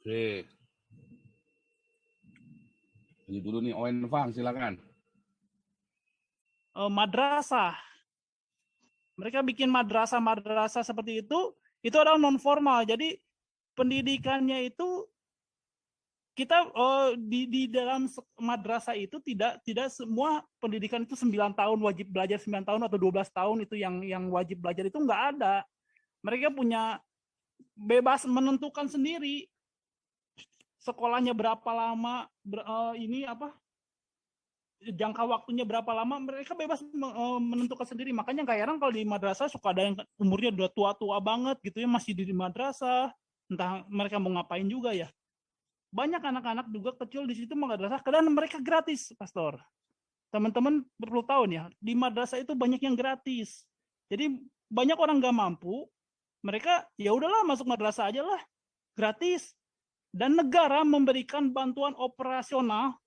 Oke, jadi dulu nih Owen Fang silakan. Madrasah. Mereka bikin madrasah seperti itu adalah non formal. Jadi pendidikannya itu kita di dalam madrasah itu tidak semua pendidikan itu 9 tahun wajib belajar 9 tahun atau 12 tahun itu yang wajib belajar itu nggak ada. Mereka punya bebas menentukan sendiri sekolahnya berapa lama, ini apa jangka waktunya berapa lama, mereka bebas menentukan sendiri. Makanya nggak heran kalau di madrasah suka ada yang umurnya udah tua-tua banget gitu ya, masih di madrasah, entah mereka mau ngapain juga ya. Banyak anak-anak juga kecil di situ madrasah, dan mereka gratis, Pastor. Teman-teman perlu tahu nih ya, di madrasah itu banyak yang gratis. Jadi banyak orang nggak mampu, mereka ya udahlah masuk madrasah aja lah, gratis. Dan negara memberikan bantuan operasional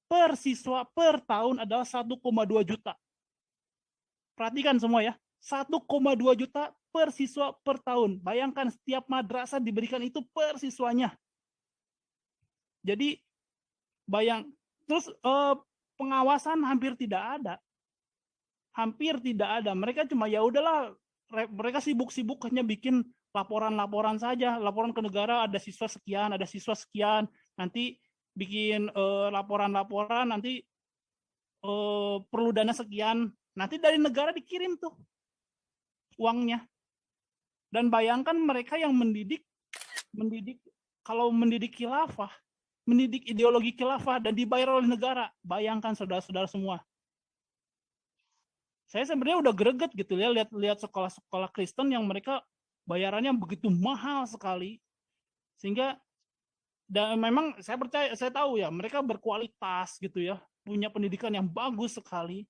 per siswa per tahun adalah 1,2 juta. Perhatikan semua ya, 1,2 juta per siswa per tahun. Bayangkan setiap madrasah diberikan itu per siswanya. Jadi terus pengawasan hampir tidak ada. Hampir tidak ada. Mereka cuma ya udahlah, mereka sibuk-sibuk hanya bikin laporan-laporan saja, laporan ke negara, ada siswa sekian, nanti bikin laporan-laporan, nanti perlu dana sekian, nanti dari negara dikirim tuh uangnya. Dan bayangkan mereka yang mendidik kalau mendidik khilafah, mendidik ideologi khilafah dan dibayar oleh negara. Bayangkan saudara-saudara semua. Saya sebenarnya udah greget gitu ya lihat sekolah-sekolah Kristen yang mereka bayarannya begitu mahal sekali, sehingga dan memang saya tahu ya mereka berkualitas gitu ya, punya pendidikan yang bagus sekali,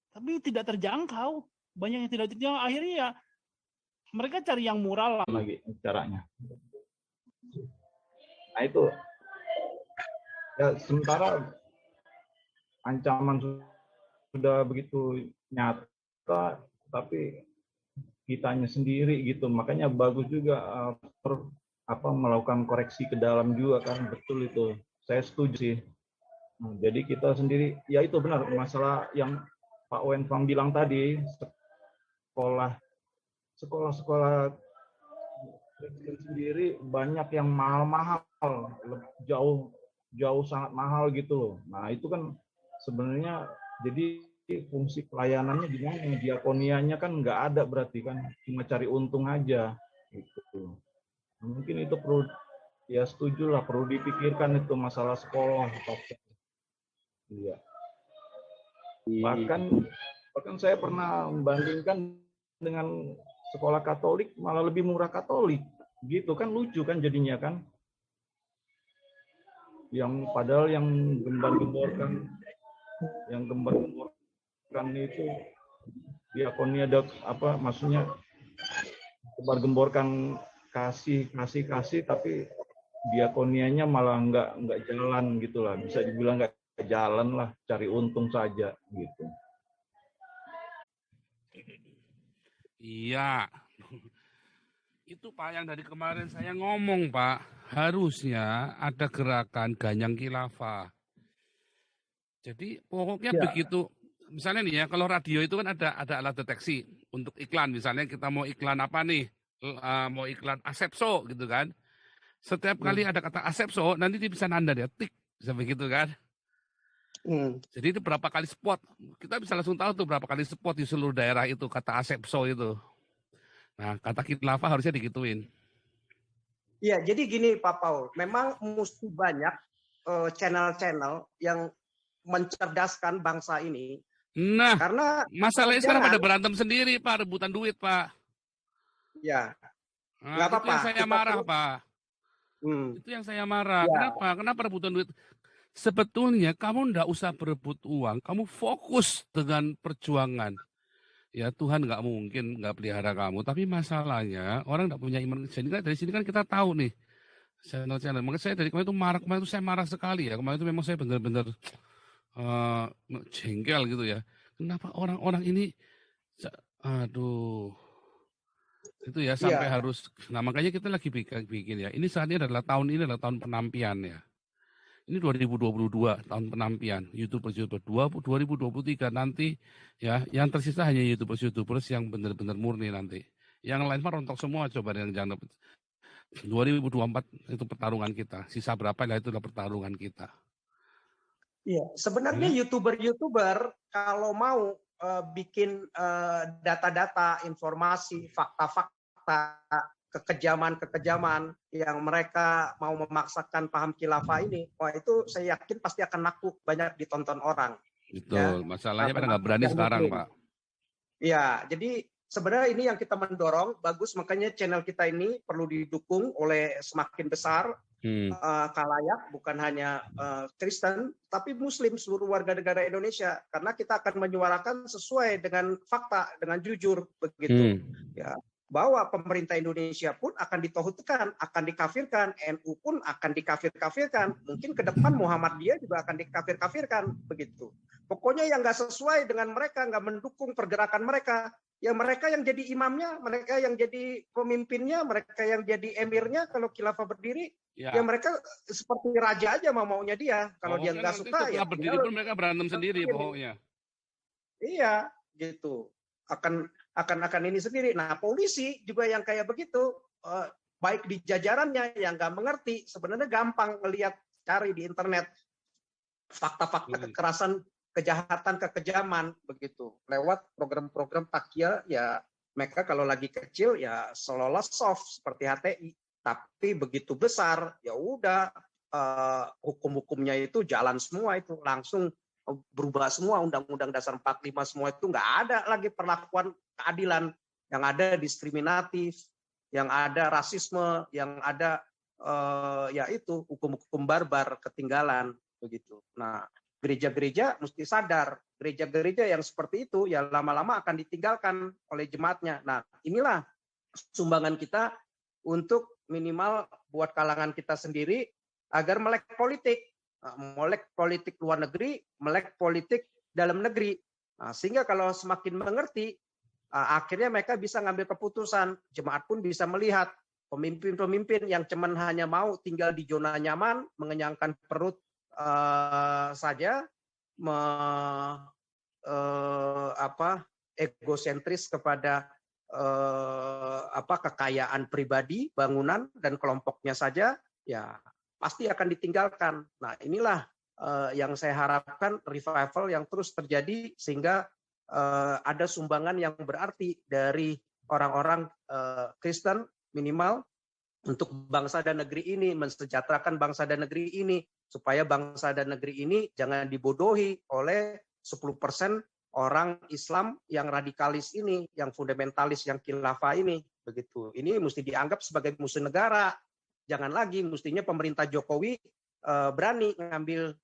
tapi tidak terjangkau, banyak yang tidak terjangkau. Akhirnya ya mereka cari yang murah lah. Lagi caranya. Nah itu ya, sementara ancaman sudah begitu nyata, tapi kitanya sendiri gitu, makanya bagus juga melakukan koreksi ke dalam juga kan. Betul itu, saya setuju sih. Jadi kita sendiri, ya itu benar masalah yang Pak Wenfang bilang tadi, sekolah Kristen sendiri banyak yang mahal-mahal, jauh sangat mahal gitu loh. Nah itu kan sebenarnya jadi fungsi pelayanannya di mana? Diakonianya kan nggak ada berarti kan, cuma cari untung aja gitu. Mungkin itu perlu, ya setuju lah, perlu dipikirkan itu masalah sekolah. Iya. Bahkan saya pernah membandingkan dengan sekolah Katolik, malah lebih murah Katolik. Gitu kan, lucu kan jadinya kan. Yang padahal yang gembar-gemborkan itu diakonia ada apa maksudnya, gembar-gemborkan kasih tapi diakonianya malah nggak jalan gitulah, bisa dibilang nggak jalan lah, cari untung saja gitu. Iya. Itu Pak yang dari kemarin saya ngomong Pak, harusnya ada gerakan ganyang khilafah. Jadi pokoknya begitu, misalnya nih ya, kalau radio itu kan ada alat deteksi untuk iklan, misalnya kita mau iklan apa nih, mau iklan Asepso gitu kan. Setiap kali ada kata Asepso, nanti dia bisa nanda dia, tik, bisa begitu kan. Jadi itu berapa kali spot, kita bisa langsung tahu tuh berapa kali spot di seluruh daerah itu kata Asepso itu. Nah, kata khilafah harusnya digituin. Iya, jadi gini Pak Paul, memang mesti banyak channel-channel yang mencerdaskan bangsa ini. Nah, karena masalahnya sekarang pada berantem sendiri Pak, rebutan duit Pak. Ya, nah, nggak apa-apa. Itu yang saya marah Pak. Itu yang saya marah. Ya. Kenapa rebutan duit? Sebetulnya kamu nggak usah berebut uang, kamu fokus dengan perjuangan. Ya Tuhan nggak mungkin nggak pelihara kamu, tapi masalahnya orang nggak punya iman. Jadi dari sini kan kita tahu nih channel-channel. Makanya saya dari kemarin itu saya marah sekali ya. Kemarin itu memang saya benar-benar jengkel gitu ya. Kenapa orang-orang ini, aduh, itu ya sampai harus. Nah makanya kita lagi bikin ya. Ini saatnya adalah tahun penampian ya. Ini 2022 tahun penampian YouTuber 2023 nanti ya, yang tersisa hanya YouTubers yang benar-benar murni nanti. Yang lain mah rontok semua, coba yang jangan. 2024 itu pertarungan kita. Sisa berapa lah itu adalah pertarungan kita. Iya, sebenarnya YouTuber kalau mau bikin data-data, informasi, fakta-fakta, kekejaman yang mereka mau memaksakan paham khilafah ini, wah itu saya yakin pasti akan laku, banyak ditonton orang. Betul, ya. Masalahnya pada nggak berani sekarang, Pak. Ya, jadi sebenarnya ini yang kita mendorong, bagus, makanya channel kita ini perlu didukung oleh semakin besar khalayak, bukan hanya Kristen, tapi Muslim, seluruh warga negara Indonesia, karena kita akan menyuarakan sesuai dengan fakta, dengan jujur, begitu. Ya. Bahwa pemerintah Indonesia pun akan ditauhidkan, akan dikafirkan, NU pun akan dikafir-kafirkan, mungkin ke depan Muhammadiyah juga akan dikafir-kafirkan, begitu. Pokoknya yang nggak sesuai dengan mereka, nggak mendukung pergerakan mereka, ya mereka yang jadi imamnya, mereka yang jadi pemimpinnya, mereka yang jadi emirnya, kalau khilafah berdiri, ya mereka seperti raja aja maunya dia. Kalau dia nggak suka, ya berdiri pun mereka berantem sendiri pokoknya. Iya, gitu. Akan ini sendiri. Nah, polisi juga yang kayak begitu, baik di jajarannya yang nggak mengerti, sebenarnya gampang ngelihat, cari di internet fakta-fakta kekerasan, kejahatan, kekejaman, begitu. Lewat program-program takia, ya mereka kalau lagi kecil ya seolah-olah soft seperti HTI, tapi begitu besar ya udah hukum-hukumnya itu jalan semua, itu langsung berubah semua, Undang-Undang Dasar 45 semua itu nggak ada lagi perlakuan keadilan, yang ada diskriminatif, yang ada rasisme, yang ada ya itu hukum-hukum barbar ketinggalan, begitu. Nah, gereja-gereja mesti sadar, gereja-gereja yang seperti itu ya lama-lama akan ditinggalkan oleh jemaatnya. Nah, inilah sumbangan kita untuk minimal buat kalangan kita sendiri agar melek politik luar negeri, melek politik dalam negeri. Nah, sehingga kalau semakin mengerti, akhirnya mereka bisa ngambil keputusan. Jemaat pun bisa melihat pemimpin-pemimpin yang cuman hanya mau tinggal di zona nyaman, mengenyangkan perut saja, egosentris kepada kekayaan pribadi, bangunan dan kelompoknya saja, ya pasti akan ditinggalkan. Nah, inilah yang saya harapkan revival yang terus terjadi sehingga ada sumbangan yang berarti dari orang-orang Kristen minimal untuk bangsa dan negeri ini, mensejahterakan bangsa dan negeri ini, supaya bangsa dan negeri ini jangan dibodohi oleh 10% orang Islam yang radikalis ini, yang fundamentalis, yang khilafah ini. Begitu. Ini mesti dianggap sebagai musuh negara. Jangan lagi, mestinya pemerintah Jokowi berani ngambil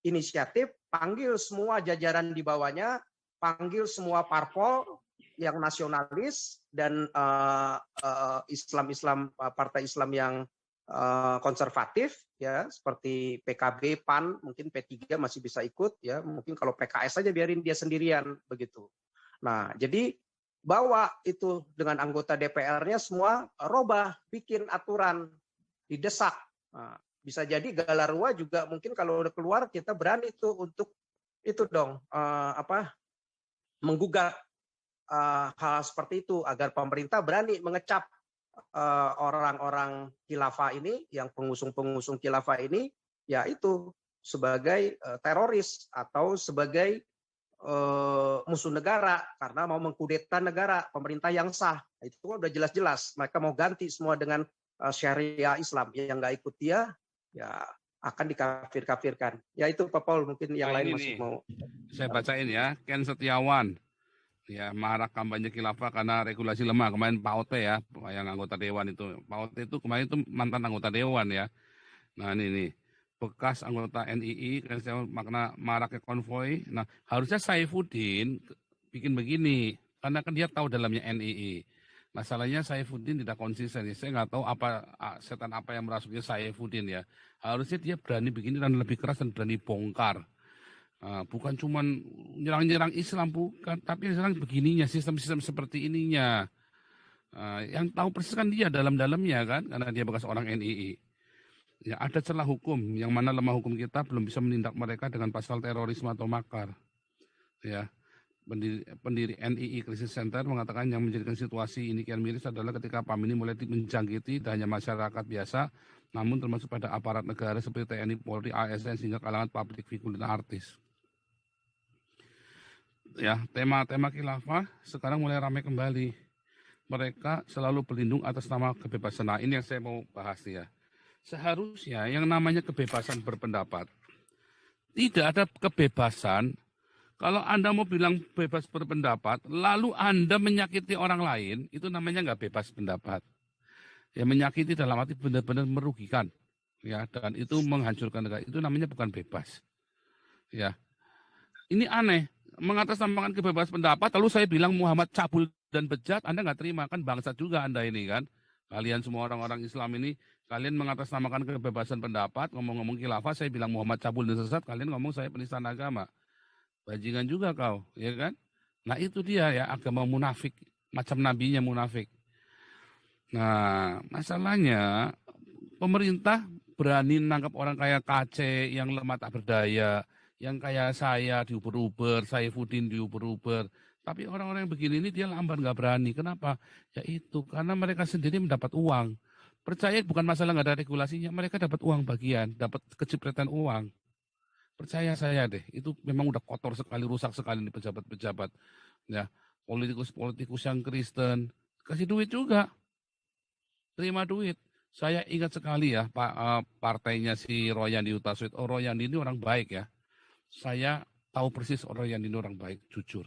inisiatif, panggil semua jajaran di bawahnya, panggil semua parpol yang nasionalis dan Islam-Islam, partai Islam yang konservatif, ya, seperti PKB, PAN, mungkin P3 masih bisa ikut, ya, mungkin kalau PKS saja biarin dia sendirian, begitu. Nah, jadi bawa itu dengan anggota DPR-nya semua robah, bikin aturan, didesak. Nah, bisa jadi Galarua juga mungkin kalau udah keluar kita berani tuh untuk itu dong, menggugat hal seperti itu agar pemerintah berani mengecap orang-orang khilafah ini, yang pengusung-pengusung khilafah ini, ya itu sebagai teroris atau sebagai musuh negara karena mau mengkudeta negara, pemerintah yang sah. Itu udah jelas-jelas mereka mau ganti semua dengan syariah Islam. Yang nggak ikut dia, ya akan dikafir-kafirkan. Ya itu Pak Paul, mungkin yang lain masih mau. Saya bacain ya, Ken Setiawan. Ya, marah kampanye khilafah karena regulasi lemah. Kemarin Pak Ote ya, yang anggota dewan itu. Pak Ote itu kemarin itu mantan anggota dewan ya. Nah ini nih, bekas anggota NII, makna maraknya konvoy. Nah harusnya Saifuddin bikin begini, karena kan dia tahu dalamnya NII. Masalahnya Saifuddin tidak konsisten. Saya nggak tahu setan apa yang merasuki Saifuddin ya. Harusnya dia berani begini dan lebih keras dan berani bongkar. Bukan cuma nyerang-nyerang Islam, bukan, tapi nyerang begininya, sistem-sistem seperti ininya. Yang tahu persis kan dia dalam-dalamnya kan, karena dia bekas orang NII. Ya, ada celah hukum, yang mana lemah hukum kita belum bisa menindak mereka dengan pasal terorisme atau makar. Ya, pendiri NII Crisis Center mengatakan yang menjadikan situasi ini kian miris adalah ketika PAM ini mulai menjangkiti tidak hanya masyarakat biasa, namun termasuk pada aparat negara seperti TNI, Polri, ASN, sehingga kalangan publik figur dan artis. Ya, tema-tema khilafah sekarang mulai ramai kembali. Mereka selalu berlindung atas nama kebebasan. Nah, ini yang saya mau bahas ya. Seharusnya yang namanya kebebasan berpendapat, tidak ada kebebasan kalau Anda mau bilang bebas berpendapat, lalu Anda menyakiti orang lain, itu namanya nggak bebas pendapat. Ya, menyakiti dalam arti benar-benar merugikan. Ya, dan itu menghancurkan negara. Itu namanya bukan bebas. Ya, ini aneh. Mengatasnamakan kebebasan pendapat, lalu saya bilang Muhammad cabul dan bejat, Anda nggak terima, kan bangsat juga Anda ini kan. Kalian semua orang-orang Islam ini, kalian mengatasnamakan kebebasan pendapat, ngomong-ngomong khilafah, saya bilang Muhammad cabul dan sesat, kalian ngomong saya penistaan agama. Bajingan juga kau, ya kan? Nah itu dia ya, agama munafik, macam nabinya munafik. Nah masalahnya, pemerintah berani nangkap orang kayak KC yang lemah tak berdaya, yang kayak saya diuber-uber, Saifuddin diuber-uber. Tapi orang-orang yang begini ini dia lamban, nggak berani. Kenapa? Ya itu, karena mereka sendiri mendapat uang. Percaya bukan masalah nggak ada regulasinya, mereka dapat uang bagian, dapat kecipratan uang. Percaya saya deh, itu memang udah kotor sekali, rusak sekali di pejabat-pejabat. Ya, politikus-politikus yang Kristen, kasih duit juga. Terima duit. Saya ingat sekali ya, partainya si Royandi Utaswit. Oh, Royandi ini orang baik ya. Saya tahu persis orang yang ini orang baik, jujur.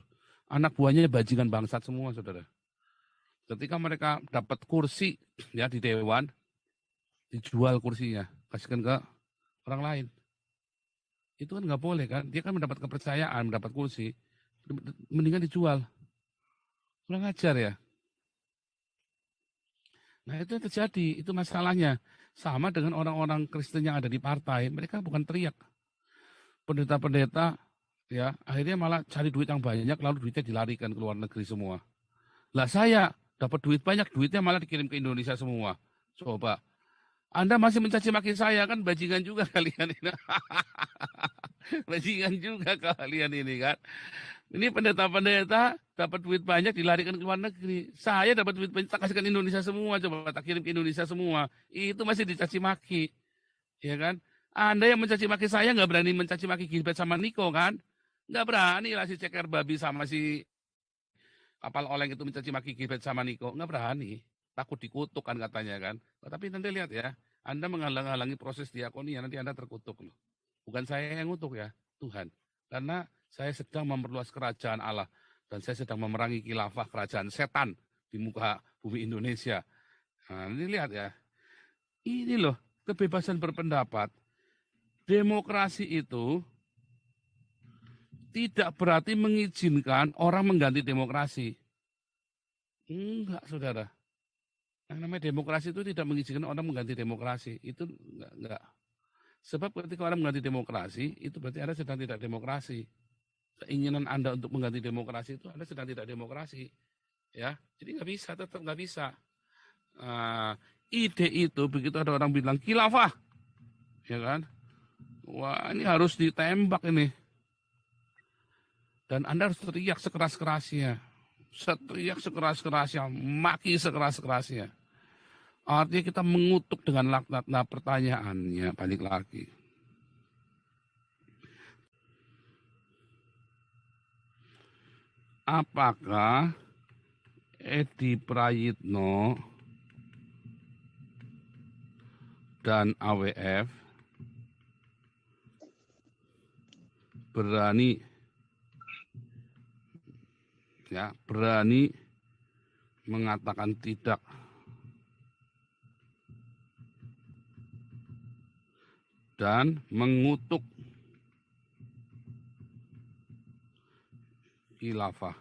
Anak buahnya bajingan bangsat semua, saudara. Ketika mereka dapat kursi ya di dewan, dijual kursinya, kasihkan ke orang lain. Itu kan nggak boleh kan? Dia kan mendapat kepercayaan, mendapat kursi, mendingan dijual. Kurang ajar ya. Nah itu yang terjadi, itu masalahnya. Sama dengan orang-orang Kristen yang ada di partai, mereka bukan teriak. Pendeta-pendeta ya akhirnya malah cari duit yang banyak, lalu duitnya dilarikan ke luar negeri semua. Lah saya dapat duit banyak, duitnya malah dikirim ke Indonesia semua. Coba Anda masih mencaci maki saya, kan bajingan juga kalian ini. Bajingan juga kalian ini kan. Ini pendeta-pendeta dapat duit banyak dilarikan ke luar negeri. Saya dapat duit banyak tak kasihkan Indonesia semua, coba tak kirim ke Indonesia semua. Itu masih dicaci maki. Ya kan? Anda yang mencaci maki saya nggak berani mencaci maki Gilbert sama Niko kan? Nggak berani lah si ceker babi sama si kapal oleng itu mencaci maki Gilbert sama Niko. Nggak berani. Takut dikutuk kan katanya kan. Tapi nanti lihat ya, Anda menghalang-halangi proses diakonia, nanti Anda terkutuk loh. Bukan saya yang ngutuk ya, Tuhan. Karena saya sedang memperluas kerajaan Allah. Dan saya sedang memerangi khilafah kerajaan setan di muka bumi Indonesia. Nah, ini lihat ya. Ini loh, kebebasan berpendapat. Demokrasi itu tidak berarti mengizinkan orang mengganti demokrasi. Enggak, saudara. Yang namanya demokrasi itu tidak mengizinkan orang mengganti demokrasi. Itu enggak. Sebab ketika orang mengganti demokrasi, itu berarti Anda sedang tidak demokrasi. Keinginan Anda untuk mengganti demokrasi itu Anda sedang tidak demokrasi. Ya, jadi nggak bisa, tetap nggak bisa. Ide itu begitu ada orang bilang khilafah, ya kan? Wah, ini harus ditembak ini. Dan Anda harus teriak sekeras-kerasnya. Teriak sekeras-kerasnya, maki sekeras-kerasnya. Artinya kita mengutuk dengan laknat. Nah, pertanyaannya balik lagi. Apakah Edi Prayitno dan AWF berani mengatakan tidak dan mengutuk khilafah?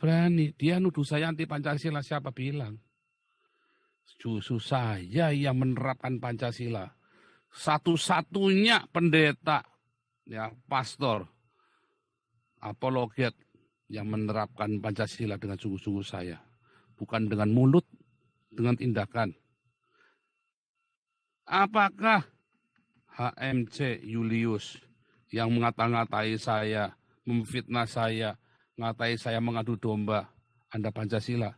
Berani. Dia nuduh saya anti Pancasila. Siapa bilang? Justru saya yang menerapkan Pancasila. Satu-satunya pendeta, ya, pastor, apologet yang menerapkan Pancasila dengan sungguh-sungguh saya. Bukan dengan mulut, dengan tindakan. Apakah HMC Julius yang ngata-ngatai saya, memfitnah saya, ngatai saya mengadu domba, Anda Pancasila?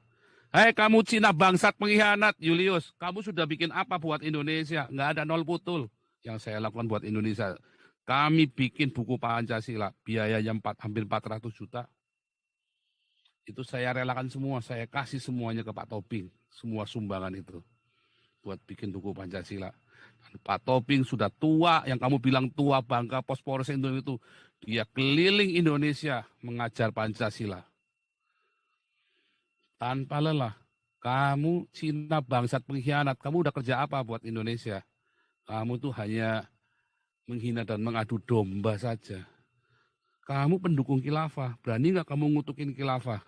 Hei kamu Cina bangsat pengkhianat, Julius. Kamu sudah bikin apa buat Indonesia? Nggak ada nol putul yang saya lakukan buat Indonesia. Kami bikin buku Pancasila, biayanya hampir 400 juta. Itu saya relakan semua, saya kasih semuanya ke Pak Tobing. Semua sumbangan itu buat bikin buku Pancasila. Dan Pak Tobing sudah tua, yang kamu bilang tua bangga Pospores Indonesia itu. Dia keliling Indonesia mengajar Pancasila. Tanpa lelah. Kamu Cina bangsat pengkhianat. Kamu udah kerja apa buat Indonesia? Kamu tuh hanya menghina dan mengadu domba saja. Kamu pendukung khilafah. Berani nggak kamu ngutukin khilafah?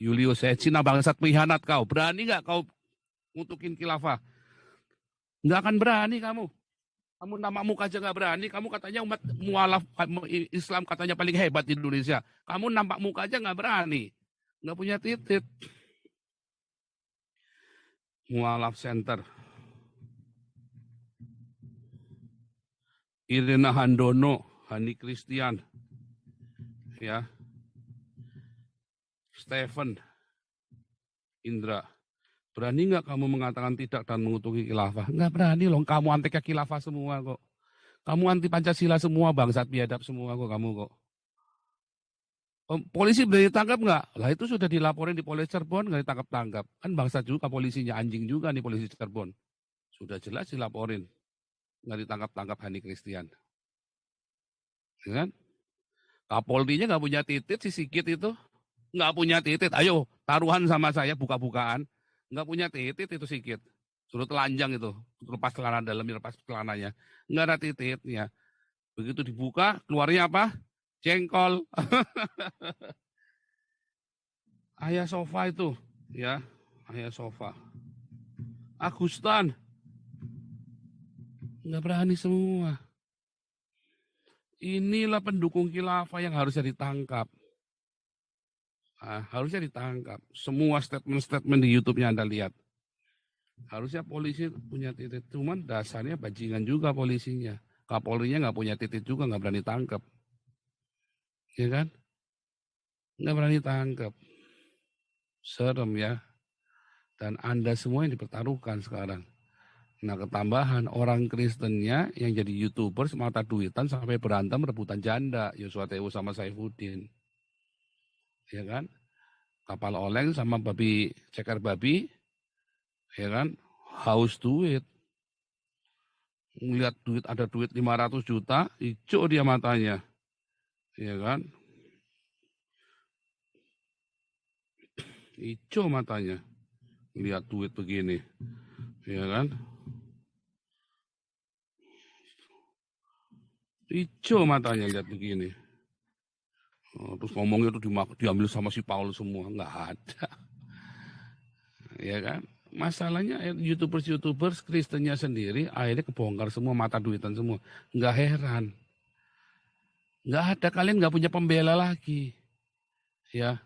Julius, saya Cina bangsat pengkhianat kau. Berani nggak kau ngutukin khilafah? Nggak akan berani kamu. Kamu nama muka aja nggak berani. Kamu katanya umat mualaf Islam katanya paling hebat di Indonesia. Kamu nampak muka aja nggak berani. Nggak punya titik. Mualaf Center. Irina Handono, Hani Christian, ya, Stephen, Indra. Berani nggak kamu mengatakan tidak dan mengutuki khilafah? Nggak berani loh. Kamu anti khilafah semua kok. Kamu anti Pancasila semua, bangsat biadab semua kok kamu kok. Polisi boleh ditangkap nggak? Lah itu sudah dilaporin di Polres Cirebon, nggak ditangkap-tangkap. Kan bangsa juga polisinya, anjing juga nih polisi Cirebon. Sudah jelas dilaporin. Nggak ditangkap-tangkap Hani Christian. Ya kan? Kapolrinya nggak punya titit, si Sigit itu. Nggak punya titit. Ayo, taruhan sama saya, buka-bukaan. Nggak punya titit itu Sigit. Suruh telanjang itu. Lepas celana dalamnya, lepas celananya. Nggak ada tititnya. Begitu dibuka, keluarnya apa? Jengkol. Ayah Sofa itu, ya, Ayah Sofa. Agustan. Nggak berani semua. Inilah pendukung khilafah yang harusnya ditangkap. Harusnya ditangkap. Semua statement-statement di YouTube-nya Anda lihat. Harusnya polisi punya titik. Cuman dasarnya bajingan juga polisinya. Kapolrinya nggak punya titik juga, nggak berani tangkap. Ya kan? Nggak berani tangkap. Serem ya. Dan Anda semua yang dipertaruhkan sekarang. Nah, ketambahan orang Kristennya yang jadi YouTuber semata duitan sampai berantem rebutan janda, Yosua TU sama Saifuddin. Ya kan? Kapal oleng sama babi ceker babi, ya kan? Haus duit. Ngeliat duit, ada duit 500 juta, hijau dia matanya. Ya kan? Hijau matanya. Lihat duit begini. Ya kan? Hijau matanya lihat begini. Terus ngomongnya itu diambil sama si Paulus semua. Nggak ada. Ya kan? Masalahnya YouTubers Kristennya sendiri akhirnya kebongkar semua, mata duitan semua. Nggak heran. Nggak ada, kalian nggak punya pembela lagi. Ya.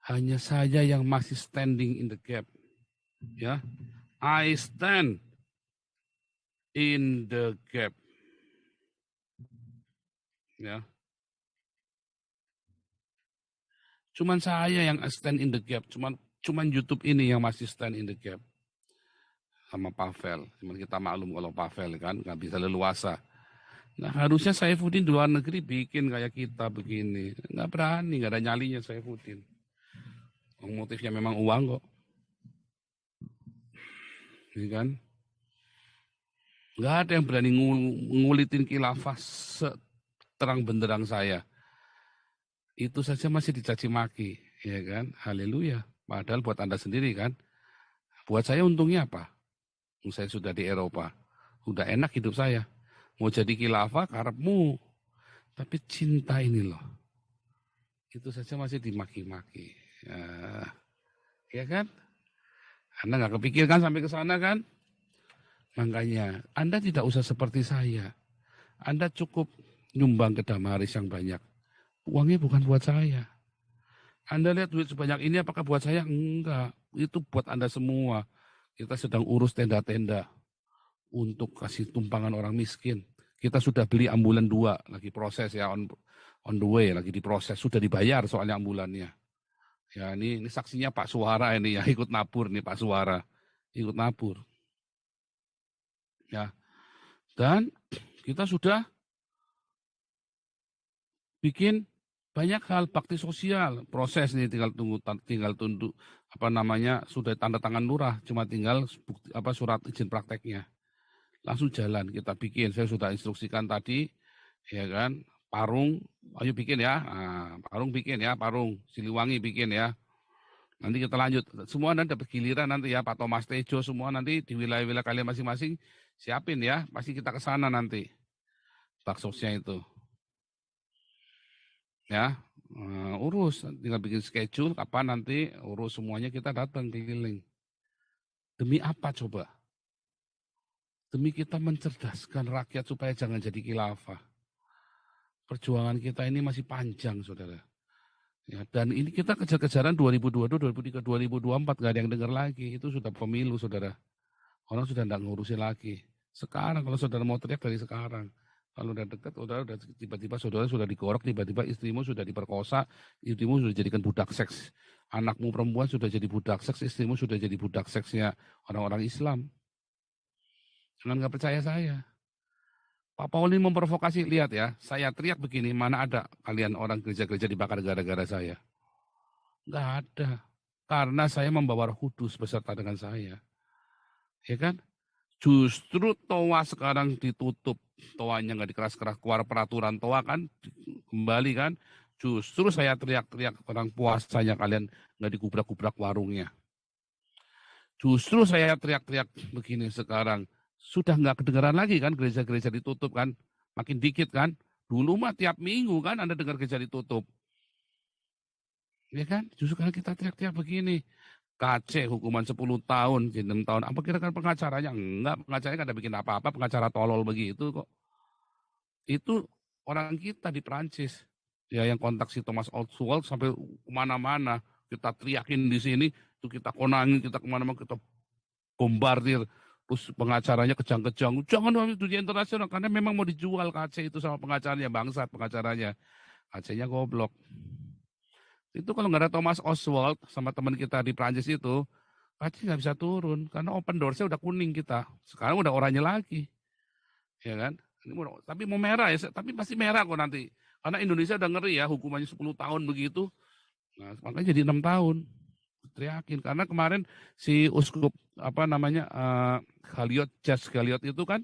Hanya saya yang masih standing in the gap. Ya. I stand in the gap. Ya. Cuman saya yang stand in the gap. Cuman YouTube ini yang masih stand in the gap. Sama Pavel. Cuman kita maklum kalau Pavel kan nggak bisa leluasa. Nah harusnya Saifuddin di luar negeri bikin kayak kita begini. Nggak berani, nggak ada nyalinya Saifuddin. Motifnya memang uang kok. Ini kan. Nggak ada yang berani ngulitin khilafah terang benderang saya. Itu saja masih dicaci maki, ya kan? Haleluya. Padahal buat Anda sendiri kan. Buat saya untungnya apa? Saya sudah di Eropa. Udah enak hidup saya. Mau jadi khilafah karepmu. Tapi cinta ini loh. Itu saja masih dimaki-maki. Ya kan? Anda nggak kepikirkan sampai ke sana kan? Makanya Anda tidak usah seperti saya. Anda cukup nyumbang ke Damaris yang banyak. Uangnya bukan buat saya. Anda lihat duit sebanyak ini apakah buat saya? Enggak. Itu buat Anda semua. Kita sedang urus tenda-tenda untuk kasih tumpangan orang miskin. Kita sudah beli ambulan 2, lagi proses ya, on the way, lagi diproses. Sudah dibayar soalnya ambulannya. Ya ini saksinya Pak Suara ini ya, ikut nabur nih Pak Suara. Ikut nabur. Ya. Dan kita sudah bikin banyak hal bakti sosial, proses nih tinggal tunduk sudah tanda tangan lurah, cuma tinggal surat izin prakteknya. Langsung jalan kita bikin. Saya sudah instruksikan tadi ya kan, Parung, ayo bikin ya. Nah, Parung bikin ya, Parung, Siliwangi bikin ya. Nanti kita lanjut. Semua nanti dapat giliran nanti ya, Pak Thomas Tejo semua nanti di wilayah-wilayah kalian masing-masing siapin ya, pasti kita ke sana nanti. Baksosnya itu. Ya, urus, tinggal bikin schedule kapan nanti urus semuanya kita datang keliling. Demi apa coba? Demi kita mencerdaskan rakyat supaya jangan jadi khilafah. Perjuangan kita ini masih panjang, saudara. Ya, dan ini kita kejar-kejaran 2022, 2023, 2024 gak ada yang dengar lagi. Itu sudah pemilu, saudara. Orang sudah tidak ngurusin lagi. Sekarang kalau saudara mau teriak dari sekarang. Kalau udah dekat, udah tiba-tiba saudara sudah digorok, tiba-tiba istrimu sudah diperkosa, istrimu sudah dijadikan budak seks. Anakmu perempuan sudah jadi budak seks, istrimu sudah jadi budak seksnya orang-orang Islam. Jangan nggak percaya saya. Pak Pauli memprovokasi, lihat ya, saya teriak begini, mana ada kalian orang gereja-gereja dibakar gara-gara saya. Nggak ada. Karena saya membawa Roh Kudus beserta dengan saya. Ya kan? Justru toa sekarang ditutup. Toanya nggak dikeras-keras, keluar peraturan toa kan, kembali kan. Justru saya teriak-teriak orang puasanya kalian nggak digubrak-gubrak warungnya. Justru saya teriak-teriak begini sekarang. Sudah nggak kedengaran lagi kan, gereja-gereja ditutup kan. Makin dikit kan. Dulu mah tiap minggu kan Anda dengar gereja ditutup. Ya kan, justru karena kita teriak-teriak begini. KC hukuman 10 tahun, 6 tahun. Apa kira-kira pengacaranya? Enggak, pengacaranya nggak ada bikin apa-apa, pengacara tolol begitu kok. Itu orang kita di Prancis. Ya yang kontak si Thomas Oswald sampai kemana-mana. Kita teriakin di sini, itu kita konangin, kita kemana-mana, kita bombardir. Terus pengacaranya kejang-kejang. Jangan dunia internasional, karena memang mau dijual KC itu sama pengacaranya, bangsat pengacaranya. KC-nya goblok. Itu kalau nggak ada Thomas Oswald sama teman kita di Prancis itu, pasti nggak bisa turun karena open door-nya udah kuning kita. Sekarang udah oranye lagi, ya kan? Tapi mau merah ya, tapi pasti merah kok nanti. Karena Indonesia udah ngeri ya, hukumannya 10 tahun begitu. Nah, makanya jadi 6 tahun. Teriakin karena kemarin si uskup apa namanya Galiot, Jas Galiot itu kan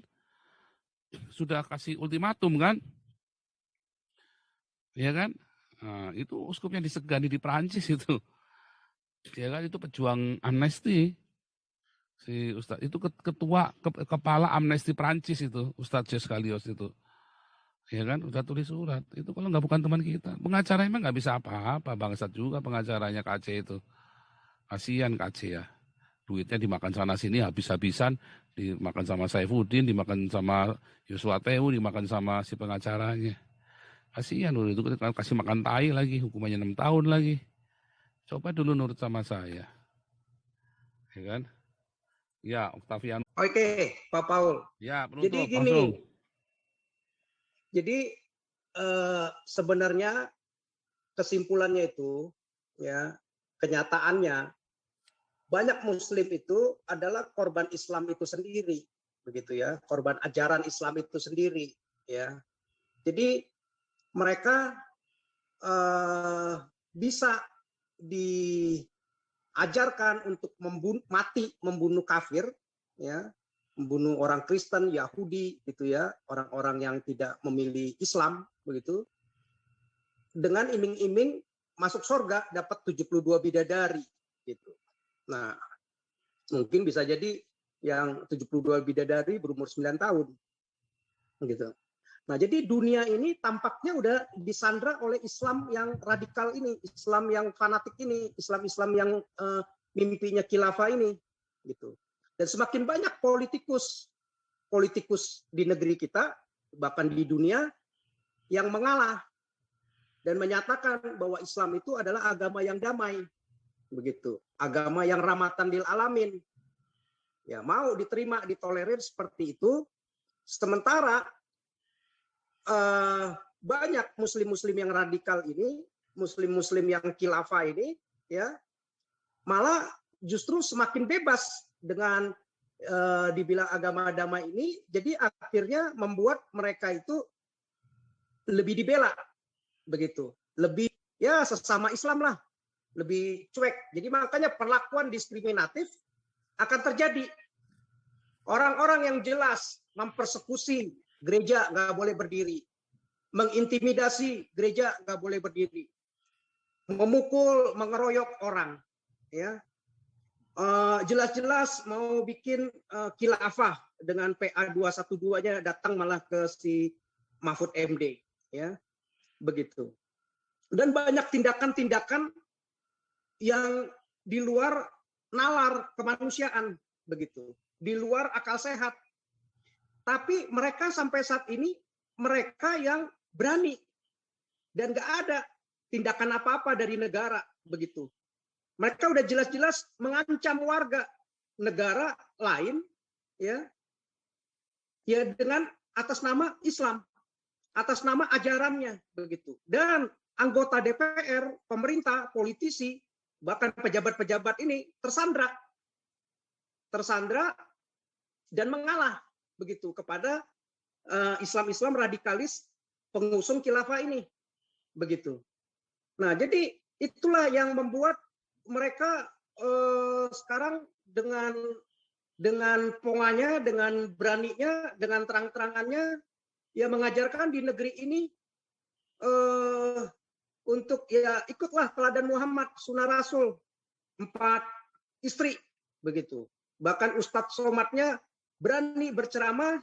sudah kasih ultimatum kan, ya kan? Nah, itu uskup yang disegani di Perancis itu, ya kan? Itu pejuang amnesti, si Ustadz itu ketua kepala amnesti Perancis itu, Ustadz Jas Galiot itu, ya kan? Udah tulis surat. Itu kalau nggak bukan teman kita, pengacara emang nggak bisa apa-apa, bangsat juga pengacaranya KC itu. Kasihan KC ya, duitnya dimakan sana sini habis-habisan, dimakan sama Saifuddin, dimakan sama Yosua Tehu, dimakan sama si pengacaranya. Kasihan loh, itu kita kasih makan tai lagi, hukumannya 6 tahun lagi. Coba dulu nurut sama saya. Ya kan? Ya, Octavian. Oke, Pak Paul. Ya, penutup Jadi gini, langsung. jadi sebenarnya kesimpulannya itu, ya kenyataannya banyak Muslim itu adalah korban Islam itu sendiri, begitu ya, korban ajaran Islam itu sendiri, ya. Jadi mereka bisa diajarkan untuk membunuh kafir, ya, membunuh orang Kristen, Yahudi, gitu ya, orang-orang yang tidak memilih Islam, begitu, dengan iming-iming masuk surga dapat 72 bidadari, gitu. Nah, mungkin bisa jadi yang 72 bidadari berumur 9 tahun, gitu. Nah, jadi dunia ini tampaknya udah disandra oleh Islam yang radikal ini, Islam yang fanatik ini, Islam-Islam yang mimpinya khilafah ini, gitu. Dan semakin banyak politikus di negeri kita, bahkan di dunia, yang mengalah dan menyatakan bahwa Islam itu adalah agama yang damai, begitu, agama yang rahmatan lil alamin. Ya, mau diterima, ditolerir seperti itu. Sementara banyak muslim-muslim yang radikal ini, muslim-muslim yang khilafah ini, ya, malah justru semakin bebas dengan dibilang agama damai ini. Jadi akhirnya membuat mereka itu lebih dibela, begitu, lebih ya sesama Islam lah, lebih cuek. Jadi makanya perlakuan diskriminatif akan terjadi. Orang-orang yang jelas mempersekusi gereja nggak boleh berdiri, mengintimidasi gereja nggak boleh berdiri, memukul, mengeroyok orang, ya, jelas-jelas mau bikin khilafah dengan PA 212-nya datang malah ke si Mahfud MD, ya, begitu. Dan banyak tindakan-tindakan yang di luar nalar kemanusiaan, begitu, di luar akal sehat. Tapi mereka sampai saat ini mereka yang berani dan nggak ada tindakan apa-apa dari negara, begitu. Mereka udah jelas-jelas mengancam warga negara lain, ya, ya dengan atas nama Islam, atas nama ajarannya, begitu. Dan anggota DPR, pemerintah, politisi, bahkan pejabat-pejabat ini tersandra dan mengalah, begitu, kepada Islam-Islam radikalis pengusung khilafah ini, begitu. Nah, jadi itulah yang membuat mereka sekarang dengan ponganya, dengan beraninya, dengan terang-terangannya, ya mengajarkan di negeri ini untuk ya ikutlah teladan Muhammad, sunnah Rasul, 4 istri, begitu. Bahkan Ustadz Somadnya berani berceramah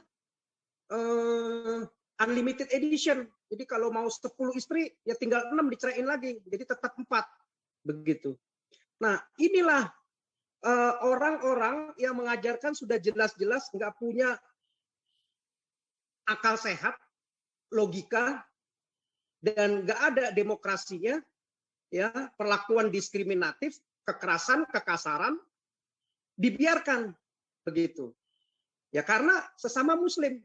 unlimited edition. Jadi kalau mau 10 istri, ya tinggal 6 diceraiin lagi. Jadi tetap 4. Begitu. Nah, inilah orang-orang yang mengajarkan sudah jelas-jelas nggak punya akal sehat, logika, dan nggak ada demokrasinya, ya, perlakuan diskriminatif, kekerasan, kekasaran, dibiarkan, begitu. Ya karena sesama Muslim.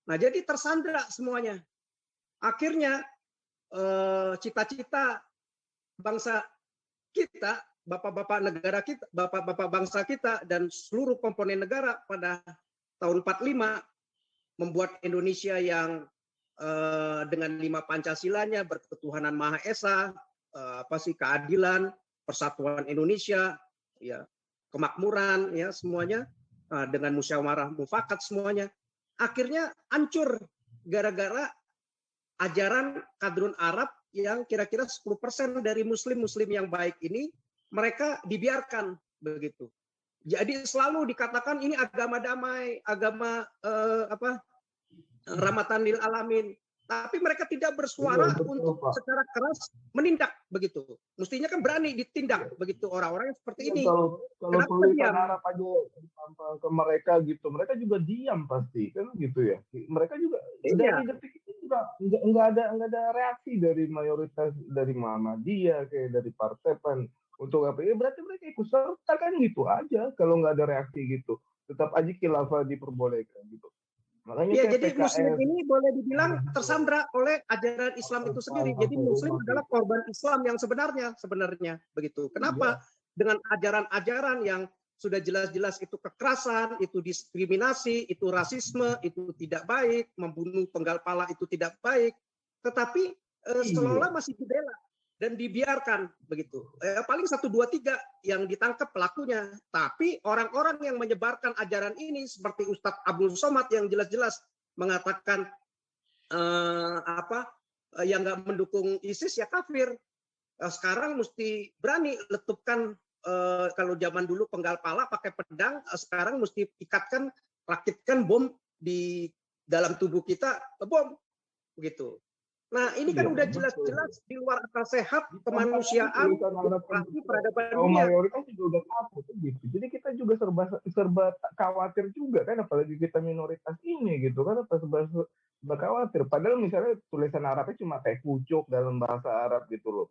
Nah, jadi tersandra semuanya. Akhirnya cita-cita bangsa kita bapak-bapak negara kita, bapak-bapak bangsa kita dan seluruh komponen negara pada tahun 45 membuat Indonesia yang dengan 5 Pancasilanya, berketuhanan Maha Esa, keadilan, persatuan Indonesia, ya, kemakmuran, ya semuanya dengan musyawarah mufakat semuanya. Akhirnya hancur gara-gara ajaran kadrun Arab yang kira-kira 10% dari muslim-muslim yang baik ini mereka dibiarkan begitu. Jadi selalu dikatakan ini agama damai, agama rahmatan lil alamin. Tapi mereka tidak bersuara untuk secara keras menindak begitu. Mestinya kan berani ditindak begitu orang-orang yang seperti ini. Kalau Kenapa tulisan diam? Arab aja ditampal ke mereka gitu, mereka juga diam pasti kan gitu ya. Mereka juga Iya. dari detik itu juga nggak ada reaksi dari mayoritas dari Muhammadiyah kayak dari Partai PAN untuk apa? Ya berarti mereka ikut serta kan gitu aja. Kalau nggak ada reaksi gitu, tetap aja khilafah diperbolehkan gitu. Makanya Ya, kayak jadi PKS, Muslim ini boleh dibilang tersandra oleh ajaran Islam itu sendiri. Jadi Muslim adalah korban Islam yang sebenarnya begitu. Kenapa? Dengan ajaran-ajaran yang sudah jelas-jelas itu kekerasan, itu diskriminasi, itu rasisme, itu tidak baik, membunuh penggal pala itu tidak baik. Tetapi seolah-olah masih dibela dan dibiarkan begitu. Paling 1, 2, 3 yang ditangkap pelakunya. Tapi orang-orang yang menyebarkan ajaran ini seperti Ustadz Abdul Somad yang jelas-jelas mengatakan yang nggak mendukung ISIS ya kafir. Sekarang mesti berani letupkan, kalau zaman dulu penggal pala pakai pedang, sekarang mesti rakitkan bom di dalam tubuh kita, bom begitu. Nah, ini kan udah jelas-jelas di luar akal sehat, kemanusiaan, demokrasi, peradaban dunia. Mayoritas juga udah takut gitu. Jadi kita juga serba khawatir juga kan, apalagi kita minoritas ini gitu kan, serba khawatir. Padahal misalnya tulisan Arabnya cuma kayak kucuk dalam bahasa Arab gitu loh.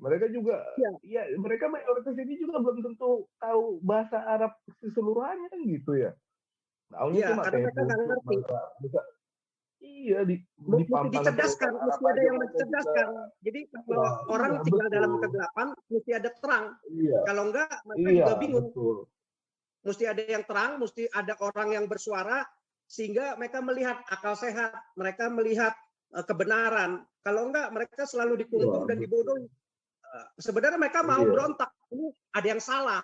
Mereka juga, ya mereka mayoritas ini juga belum tentu tahu bahasa Arab keseluruhannya kan gitu ya. Taunya cuma karena kayak mereka nggak ngerti. Iya, mesti dicerdaskan, mesti ada yang mencerdaskan. Jadi kalau orang tinggal dalam kegelapan, mesti ada terang. Kalau enggak, mereka juga bingung. Betul. Mesti ada yang terang, mesti ada orang yang bersuara, sehingga mereka melihat akal sehat, mereka melihat kebenaran. Kalau enggak, mereka selalu dikungkung dan dibodohi. Sebenarnya mereka mau berontak, ini ada yang salah.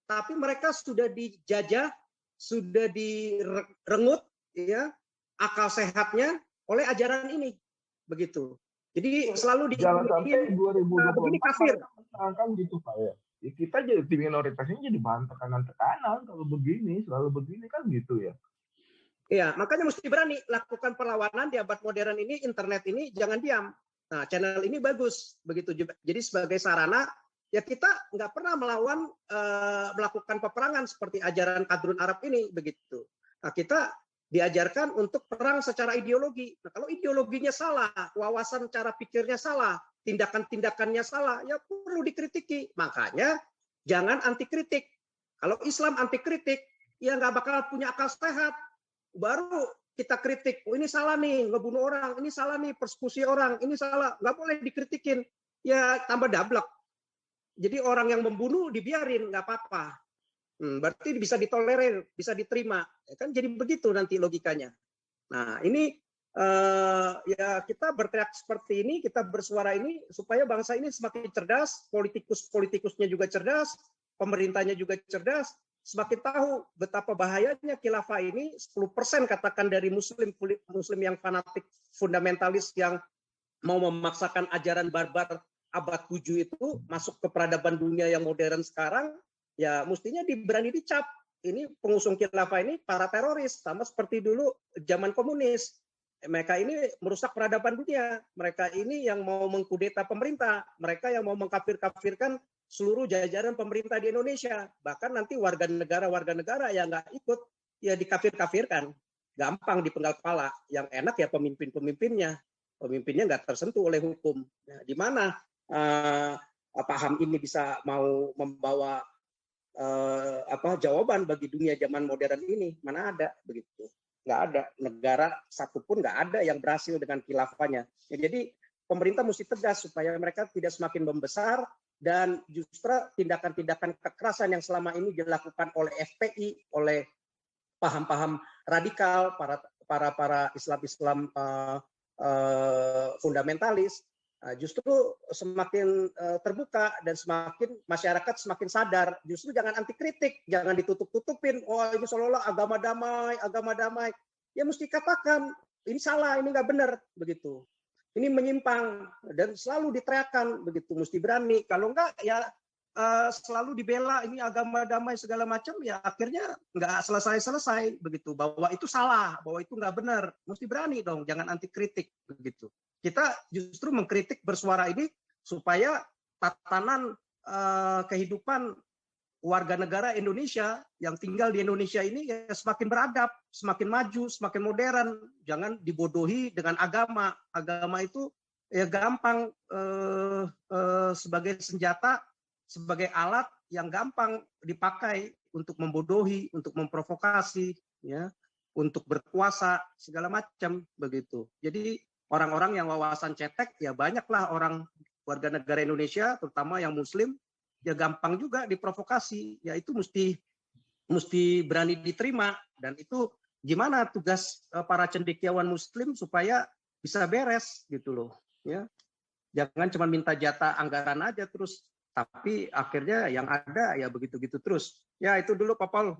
Tapi mereka sudah dijajah, sudah direngut, ya, akal sehatnya oleh ajaran ini, begitu. Jadi selalu jangan sampai 2024 begini kafir. Kan gitu Pak ya. Kita jadi tim minoritas ini jadi bahan tekanan kalau begini, selalu begini kan gitu ya. Iya, makanya mesti berani lakukan perlawanan di abad modern ini, internet ini jangan diam. Nah, channel ini bagus, begitu. Jadi sebagai sarana, ya kita nggak pernah melakukan peperangan seperti ajaran kadrun Arab ini, begitu. Nah, kita diajarkan untuk perang secara ideologi. Nah, kalau ideologinya salah, wawasan cara pikirnya salah, tindakan-tindakannya salah, ya perlu dikritiki. Makanya jangan anti kritik. Kalau Islam anti kritik, ya nggak bakal punya akal sehat. Baru kita kritik, oh ini salah nih, ngebunuh orang, ini salah nih, persekusi orang, ini salah. Nggak boleh dikritikin. Ya tambah dablek. Jadi orang yang membunuh dibiarin, nggak apa-apa. Berarti bisa ditolerir, bisa diterima, ya kan? Jadi begitu nanti logikanya. Nah, ini ya kita berteriak seperti ini, kita bersuara ini supaya bangsa ini semakin cerdas, politikusnya juga cerdas, pemerintahnya juga cerdas, semakin tahu betapa bahayanya khilafah ini. 10% katakan dari muslim yang fanatik, fundamentalis yang mau memaksakan ajaran barbar abad 7 itu masuk ke peradaban dunia yang modern sekarang. Ya mestinya berani dicap. Ini pengusung khilafah ini para teroris, sama seperti dulu zaman komunis. Mereka ini merusak peradaban dunia. Mereka ini yang mau mengkudeta pemerintah. Mereka yang mau mengkafir-kafirkan seluruh jajaran pemerintah di Indonesia. Bahkan nanti warga negara yang nggak ikut, ya dikafir-kafirkan. Gampang dipenggal kepala. Yang enak ya pemimpinnya. Pemimpinnya nggak tersentuh oleh hukum. Nah, di mana paham ini bisa mau membawa jawaban bagi dunia zaman modern ini? Mana ada begitu? Nggak ada. Negara satupun nggak ada yang berhasil dengan khilafahnya. Ya, jadi pemerintah mesti tegas supaya mereka tidak semakin membesar, dan justru tindakan-tindakan kekerasan yang selama ini dilakukan oleh FPI, oleh paham-paham radikal, para Islam fundamentalis, justru semakin terbuka dan semakin masyarakat semakin sadar. Justru jangan anti kritik, jangan ditutup-tutupin. Oh, ini seolah-olah agama damai. Ya mesti katakan ini salah, ini nggak benar begitu. Ini menyimpang dan selalu diteriakan begitu. Mesti berani. Kalau enggak ya selalu dibela ini agama damai segala macam, ya akhirnya nggak selesai begitu, bahwa itu salah, bahwa itu nggak benar. Mesti berani dong, jangan anti kritik begitu. Kita justru mengkritik bersuara ini supaya tatanan kehidupan warga negara Indonesia yang tinggal di Indonesia ini ya semakin beradab, semakin maju, semakin modern. Jangan dibodohi dengan agama. Agama itu ya gampang sebagai senjata, sebagai alat yang gampang dipakai untuk membodohi, untuk memprovokasi, ya, untuk berkuasa segala macam begitu. Jadi orang-orang yang wawasan cetek ya banyaklah orang warga negara Indonesia, terutama yang Muslim, ya gampang juga diprovokasi. Ya itu mesti berani diterima, dan itu gimana tugas para cendekiawan Muslim supaya bisa beres gitu loh, ya. Jangan cuma minta jatah anggaran aja terus, tapi akhirnya yang ada ya begitu-gitu terus. Ya itu dulu Pak Paul.